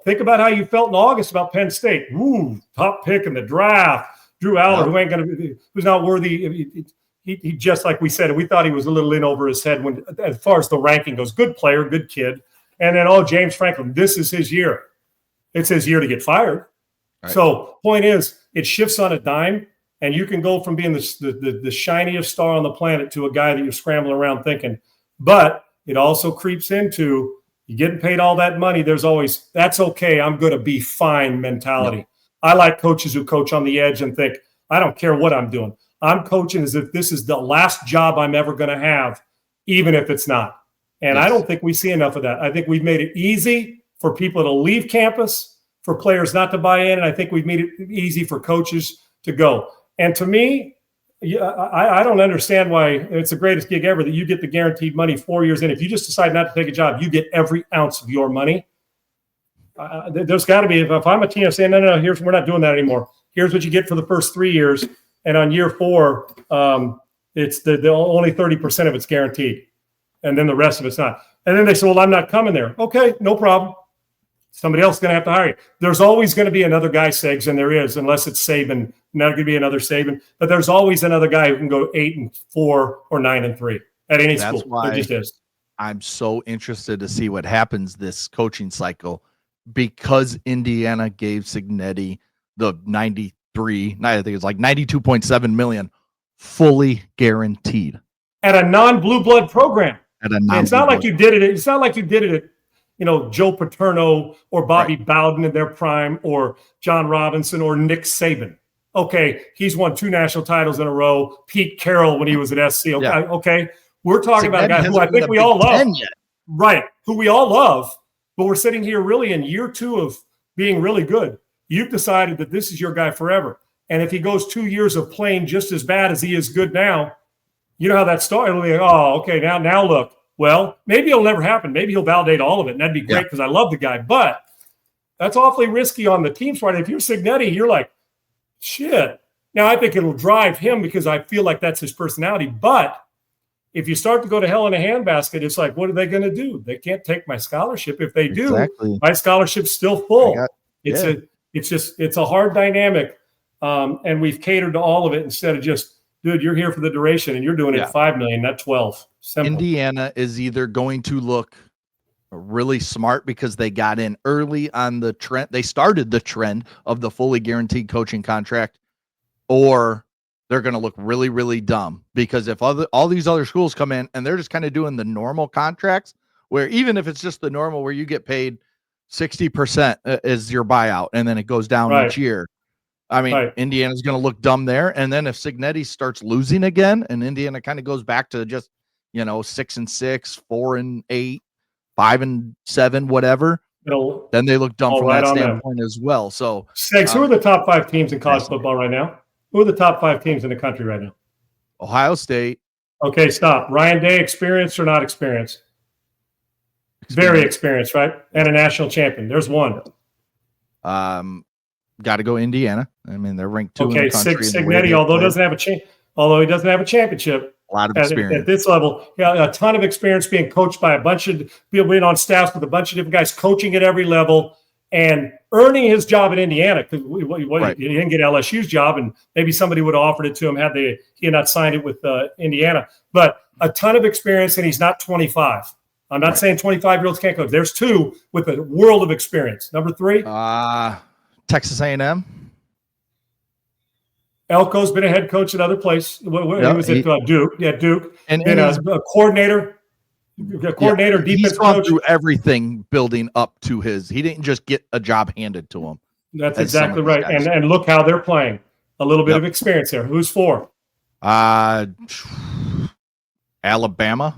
think about how you felt in August about Penn State. Ooh, top pick in the draft. Drew Aller, who's not worthy. He just like we said, we thought he was a little in over his head when, as far as the ranking goes. Good player, good kid. And then, James Franklin, this is his year. It's his year to get fired. Right. So, point is, it shifts on a dime, and you can go from being the shiniest star on the planet to a guy that you're scrambling around thinking. But it also creeps into you're getting paid all that money. There's always, that's okay, I'm going to be fine mentality. Yep. I like coaches who coach on the edge and think, I don't care what I'm doing. I'm coaching as if this is the last job I'm ever going to have, even if it's not. And yes. I don't think we see enough of that. I think we've made it easy for people to leave campus, for players not to buy in, and I think we've made it easy for coaches to go. And to me, I don't understand why it's the greatest gig ever that you get the guaranteed money 4 years in. If you just decide not to take a job, you get every ounce of your money. There's got to be, if I'm a team, I'm saying, no, we're not doing that anymore. Here's what you get for the first 3 years. And on year 4, it's the only 30% of it's guaranteed. And then the rest of it's not. And then they say, well, I'm not coming there. Okay, no problem. Somebody else is going to have to hire you. There's always going to be another guy, Segs, and there is, unless it's Saban. Not going to be another Saban, but there's always another guy who can go 8-4 or 9-3 at any school. That's why it just is. I'm so interested to see what happens this coaching cycle, because Indiana gave Cignetti the 93, I think it's like 92.7 million, fully guaranteed at a non-blue blood program. It's not like you did it. It's not like you did it at, Joe Paterno or Bobby Bowden in their prime, or John Robinson or Nick Saban. Okay, he's won 2 national titles in a row. Pete Carroll when he was at SC. Okay. We're talking about a guy who I think we all love. Right, who we all love, but we're sitting here really in year 2 of being really good. You've decided that this is your guy forever. And if he goes 2 years of playing just as bad as he is good now, you know how that started. It'll be like, okay, now look. Well, maybe it'll never happen. Maybe he'll validate all of it, and that'd be great because I love the guy. But that's awfully risky on the team's part. If you're Cignetti, you're like, shit. Now, I think it'll drive him because I feel like that's his personality. But if you start to go to hell in a handbasket, it's like, what are they going to do? They can't take my scholarship. If they do, my scholarship's still full. It's a hard dynamic, and we've catered to all of it instead of just, dude, you're here for the duration, and you're doing it $5 million, not 12. Simple. Indiana is either going to look really smart because they got in early on the trend. They started the trend of the fully guaranteed coaching contract, or they're going to look really, really dumb because if all these other schools come in and they're just kind of doing the normal contracts, where even if it's just the normal where you get paid 60% is your buyout and then it goes down each year. I mean, Indiana's going to look dumb there. And then if Cignetti starts losing again and Indiana kind of goes back to just, 6-6, 4-8, 5-7, whatever, then they look dumb from that standpoint as well. So, Segs, who are the top 5 teams in college football right now? Who are the top 5 teams in the country right now? Ohio State. Okay, stop. Ryan Day, experienced or not experienced? Very experienced, right? And a national champion. There's one. Got to go Indiana. I mean, they're ranked 2 in the country. Cignetti, although he doesn't have a championship, a lot of experience at this level. A ton of experience being coached by a bunch of people, being on staff with a bunch of different guys, coaching at every level and earning his job at Indiana because he didn't get LSU's job, and maybe somebody would have offered it to him had he had not signed it with Indiana. But a ton of experience, and he's not 25. I'm not saying 25-year-olds can't coach. There's 2 with a world of experience. Number 3, Texas A&M. Elko's been a head coach at other places. He was at Duke. Yeah, Duke. And a coordinator, defense he's gone coach. Through everything building up to his. He didn't just get a job handed to him. That's as some of exactly these right. guys. And look how they're playing. A little bit Yep. of experience there. Who's for? Alabama.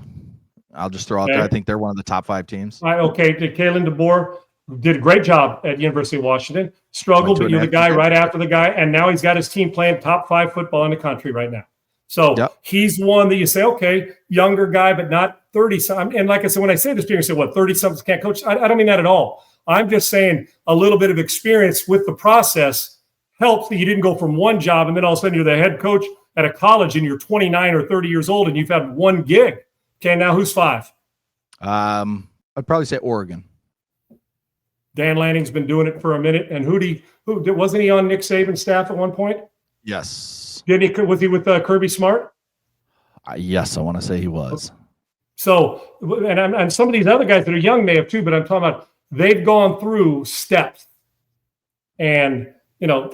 I'll just throw out there. I Okay. think they're one of the top 5 teams. Okay. Kalen DeBoer did a great job at University of Washington. Struggled, to but a you're the national guy right championship. after the guy. And now he's got his team playing top 5 football in the country right now. So Yep. he's one that you say, okay, younger guy, but not 30. And like I said, when I say this, people say, what, 30 somethings can't coach? I don't mean that at all. I'm just saying a little bit of experience with the process helps that you didn't go from one job and then all of a sudden you're the head coach at a college and you're 29 or 30 years old and you've had one gig. Okay, now who's 5? I'd probably say Oregon. Dan Lanning's been doing it for a minute. And who wasn't he on Nick Saban's staff at one point? Yes. Was he with Kirby Smart? Yes, I want to say he was. So, and some of these other guys that are young may have too, but I'm talking about they've gone through steps. And,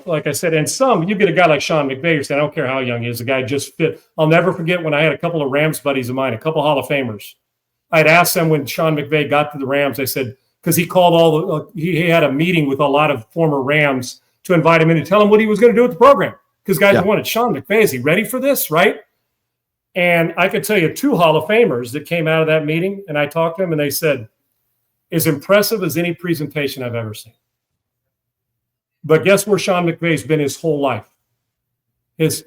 like I said, and you get a guy like Sean McVay, you're saying, I don't care how young he is, the guy just fit. I'll never forget when I had a couple of Rams buddies of mine, a couple Hall of Famers. I'd asked them when Sean McVay got to the Rams, I said, because he called he had a meeting with a lot of former Rams to invite him in to tell him what he was going to do with the program. Because guys wanted Sean McVay, is he ready for this, right? And I could tell you 2 Hall of Famers that came out of that meeting, and I talked to them, and they said, as impressive as any presentation I've ever seen. But guess where Sean McVay's been his whole life? His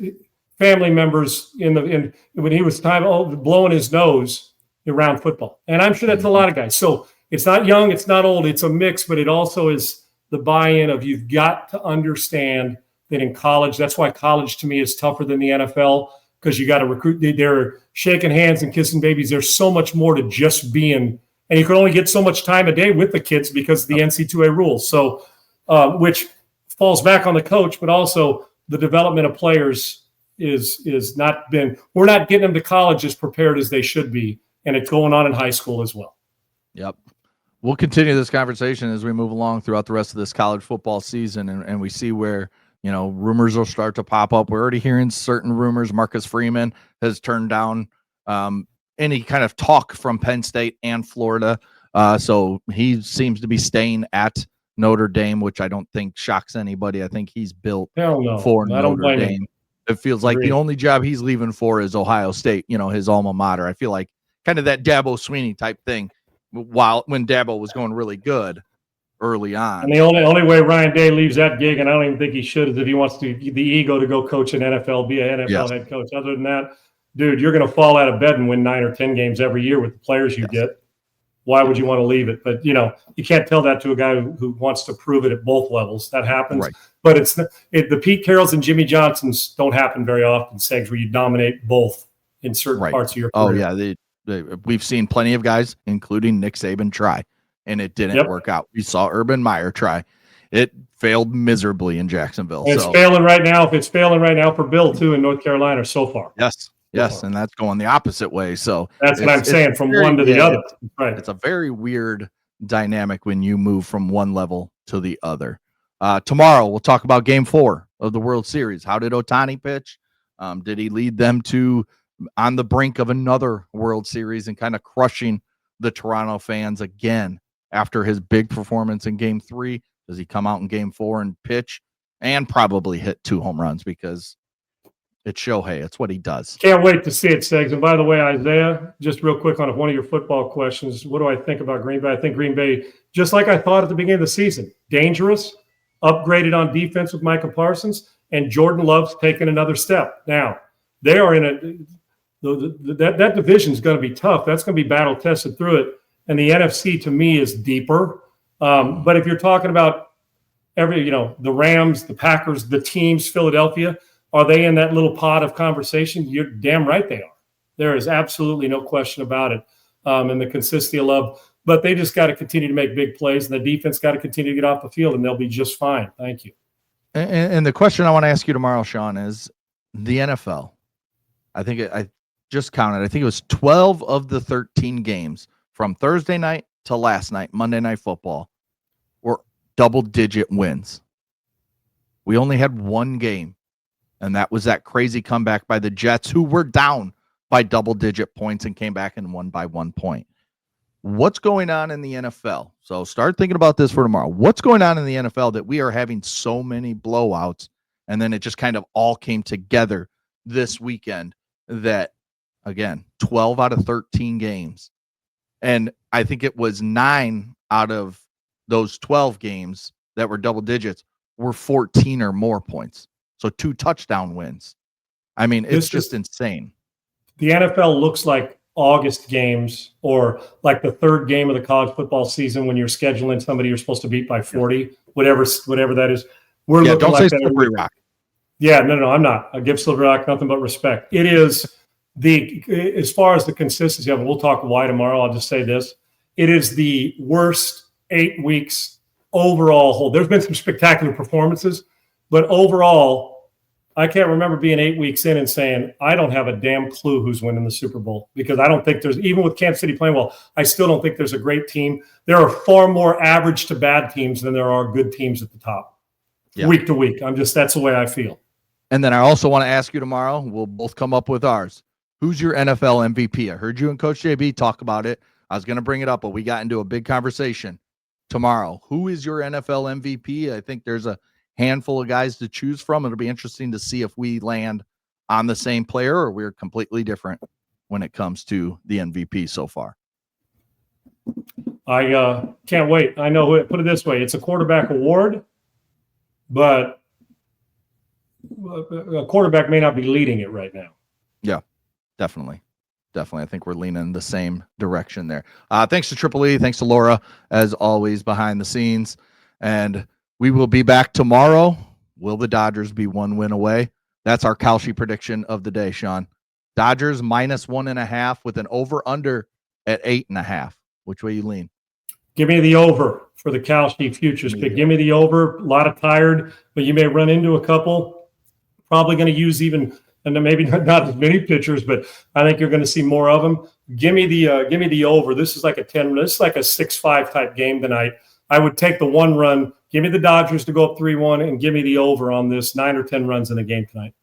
family members when he was blowing his nose around football. And I'm sure that's a lot of guys. So it's not young, it's not old, it's a mix, but it also is the buy-in of you've got to understand that in college, that's why college to me is tougher than the NFL, because you got to recruit. They're shaking hands and kissing babies. There's so much more to just being, and you can only get so much time a day with the kids because of the NC2A rules. So, which falls back on the coach, but also the development of players is not been. We're not getting them to college as prepared as they should be, and it's going on in high school as well. Yep. We'll continue this conversation as we move along throughout the rest of this college football season, and we see where rumors will start to pop up. We're already hearing certain rumors. Marcus Freeman has turned down any kind of talk from Penn State and Florida, so he seems to be staying at Notre Dame, which I don't think shocks anybody. I think he's built for Notre Dame. It feels like the only job he's leaving for is Ohio State, his alma mater. I feel like kind of that Dabo Sweeney type thing when Dabo was going really good early on. And the only way Ryan Day leaves that gig, and I don't even think he should, is if he wants the ego to go coach an NFL, be an NFL head coach. Other than that, dude, you're going to fall out of bed and win 9 or 10 games every year with the players you get. Why would you want to leave it? But, you can't tell that to a guy who wants to prove it at both levels. That happens. Right. But the Pete Carrolls and Jimmy Johnsons don't happen very often, Segs, where you dominate both in certain parts of your career. Oh, yeah. We've seen plenty of guys, including Nick Saban, try, and it didn't work out. We saw Urban Meyer try. It failed miserably in Jacksonville. And it's failing right now. It's failing right now for Bill, too, in North Carolina so far. Yes, and that's going the opposite way. So that's what I'm saying, from one to the other. Right. It's a very weird dynamic when you move from one level to the other. Tomorrow, we'll talk about Game 4 of the World Series. How did Ohtani pitch? Did he lead them to on the brink of another World Series and kind of crushing the Toronto fans again after his big performance in Game 3? Does he come out in Game 4 and pitch and probably hit 2 home runs because it's Shohei. It's what he does. Can't wait to see it, Segs. And by the way, Isaiah, just real quick on one of your football questions, what do I think about Green Bay? I think Green Bay, just like I thought at the beginning of the season, dangerous, upgraded on defense with Micah Parsons, and Jordan Love's taking another step. Now, they are in that division is going to be tough. That's going to be battle tested through it. And the NFC to me is deeper. But if you're talking about the Rams, the Packers, the teams, Philadelphia, are they in that little pot of conversation? You're damn right they are. There is absolutely no question about it. And the consistency of Love, but they just got to continue to make big plays, and the defense got to continue to get off the field, and they'll be just fine. Thank you. And the question I want to ask you tomorrow, Sean, is the NFL. I just counted. I think it was 12 of the 13 games from Thursday night to last night, Monday Night Football, were double-digit wins. We only had one game, and that was that crazy comeback by the Jets, who were down by double-digit points and came back and won by 1 point. what's going on in the NFL? So start thinking about this for tomorrow. What's going on in the NFL that we are having so many blowouts, and then it just kind of all came together this weekend that, again, 12 out of 13 games. And I think it was 9 out of those 12 games that were double digits were 14 or more points. So 2 touchdown wins. I mean, it's just insane. The NFL looks like August games, or like the third game of the college football season when you're scheduling somebody you're supposed to beat by 40, whatever that is. We're looking don't like say Slippery Rock. Yeah, no, I'm not. I give Slippery Rock nothing but respect. It is as far as the consistency of it, we'll talk why tomorrow. I'll just say this. It is the worst 8 weeks overall hold. There's been some spectacular performances, but overall, I can't remember being 8 weeks in and saying, I don't have a damn clue who's winning the Super Bowl, because I don't think there's, even with Kansas City playing well, I still don't think there's a great team. There are far more average to bad teams than there are good teams at the top, week to week. That's the way I feel. And then I also want to ask you tomorrow, we'll both come up with ours. Who's your NFL MVP? I heard you and Coach JB talk about it. I was going to bring it up, but we got into a big conversation tomorrow. Who is your NFL MVP? I think there's a handful of guys to choose from. It'll be interesting to see if we land on the same player or we're completely different when it comes to the MVP so far. I can't wait. I know, put it this way, it's a quarterback award, but a quarterback may not be leading it right now. Yeah, definitely. I think we're leaning the same direction there. Thanks to Triple E. Thanks to Laura, as always, behind the scenes. And we will be back tomorrow. Will the Dodgers be 1 win away? That's our Kalshi prediction of the day, Sean. Dodgers -1.5 with an over-under at 8.5. Which way you lean? Give me the over for the Kalshi futures pick. Give me the over. A lot of tired, but you may run into a couple. Probably going to use even, and maybe not as many pitchers, but I think you're going to see more of them. Give me the over. This is like a 10. This is like a 6-5 type game tonight. I would take the 1 run. Give me the Dodgers to go up 3-1, and give me the over on this 9 or 10 runs in the game tonight.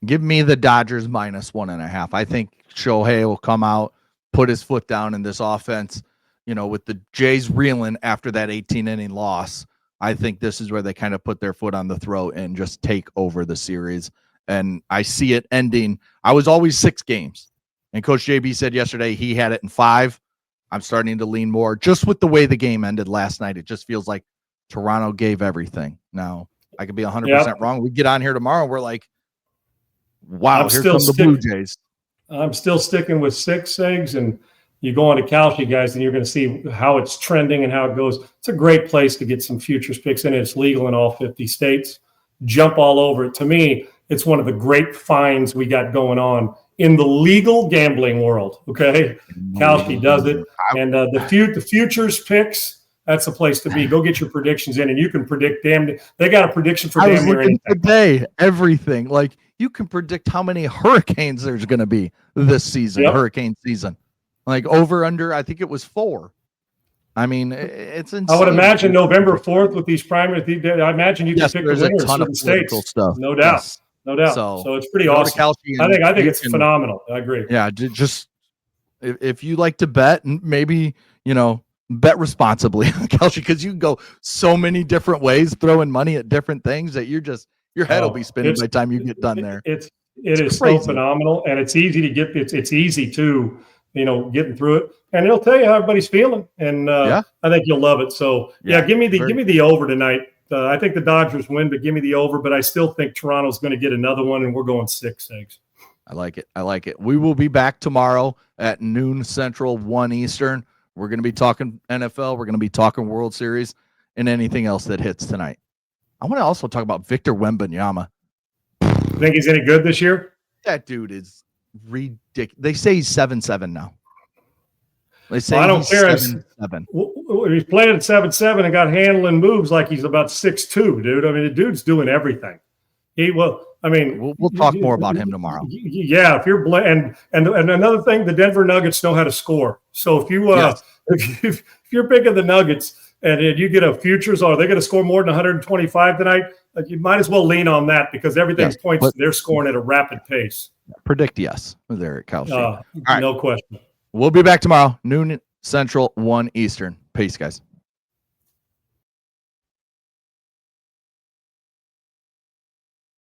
Give me the Dodgers -1.5. I think Shohei will come out, put his foot down in this offense. You know, with the Jays reeling after that 18-inning loss, I think this is where they kind of put their foot on the throat and just take over the series. And I see it ending. I was always 6 games. And Coach JB said yesterday he had it in 5. I'm starting to lean more. Just with the way the game ended last night, it just feels like Toronto gave everything. Now, I could be 100% wrong. We get on here tomorrow, we're like, wow, here come the Blue Jays. I'm still sticking with 6 eggs, and you go on to Kalshi, guys, and you're going to see how it's trending and how it goes. It's a great place to get some futures picks in. It's legal in all 50 states. Jump all over it. To me, it's one of the great finds we got going on in the legal gambling world. Okay, Kalshi does it, and the futures picks. That's the place to be. Go get your predictions in, and you can predict. They got a prediction for damn near anything today. Everything, like you can predict how many hurricanes there's going to be this season. Hurricane season, like over under. I think it was 4. I mean, it's insane. I would imagine November 4th with these primaries. I imagine you can pick the winners in certain states. Stuff. No doubt. Yes. No doubt. So it's pretty awesome. I think it's phenomenal. I agree. Yeah, just if you like to bet, maybe bet responsibly, Kalshi, because you can go so many different ways throwing money at different things that your head will be spinning by the time you get done there. It is so phenomenal, and it's easy to get. It's easy to getting through it, and it'll tell you how everybody's feeling, and I think you'll love it. So give me the over tonight. I think the Dodgers win, but give me the over. But I still think Toronto's going to get another one, and we're going 6 eggs. I like it. We will be back tomorrow at noon Central, 1 Eastern. We're going to be talking NFL. We're going to be talking World Series and anything else that hits tonight. I want to also talk about Victor Wembanyama. Think he's any good this year? That dude is ridiculous. They say he's 7'7" now. They say I don't care. 7'7". He's playing at 7'7" and got handling moves like he's about 6'2", dude. I mean, the dude's doing everything. We'll talk more about him tomorrow. Yeah, if you're and another thing, the Denver Nuggets know how to score. So if you if you're picking the Nuggets and you get a futures, are they going to score more than 125 tonight? You might as well lean on that because everything points they're scoring at a rapid pace. Predict yes there at Kalshi. No question. We'll be back tomorrow, noon Central, 1 Eastern. Peace, guys.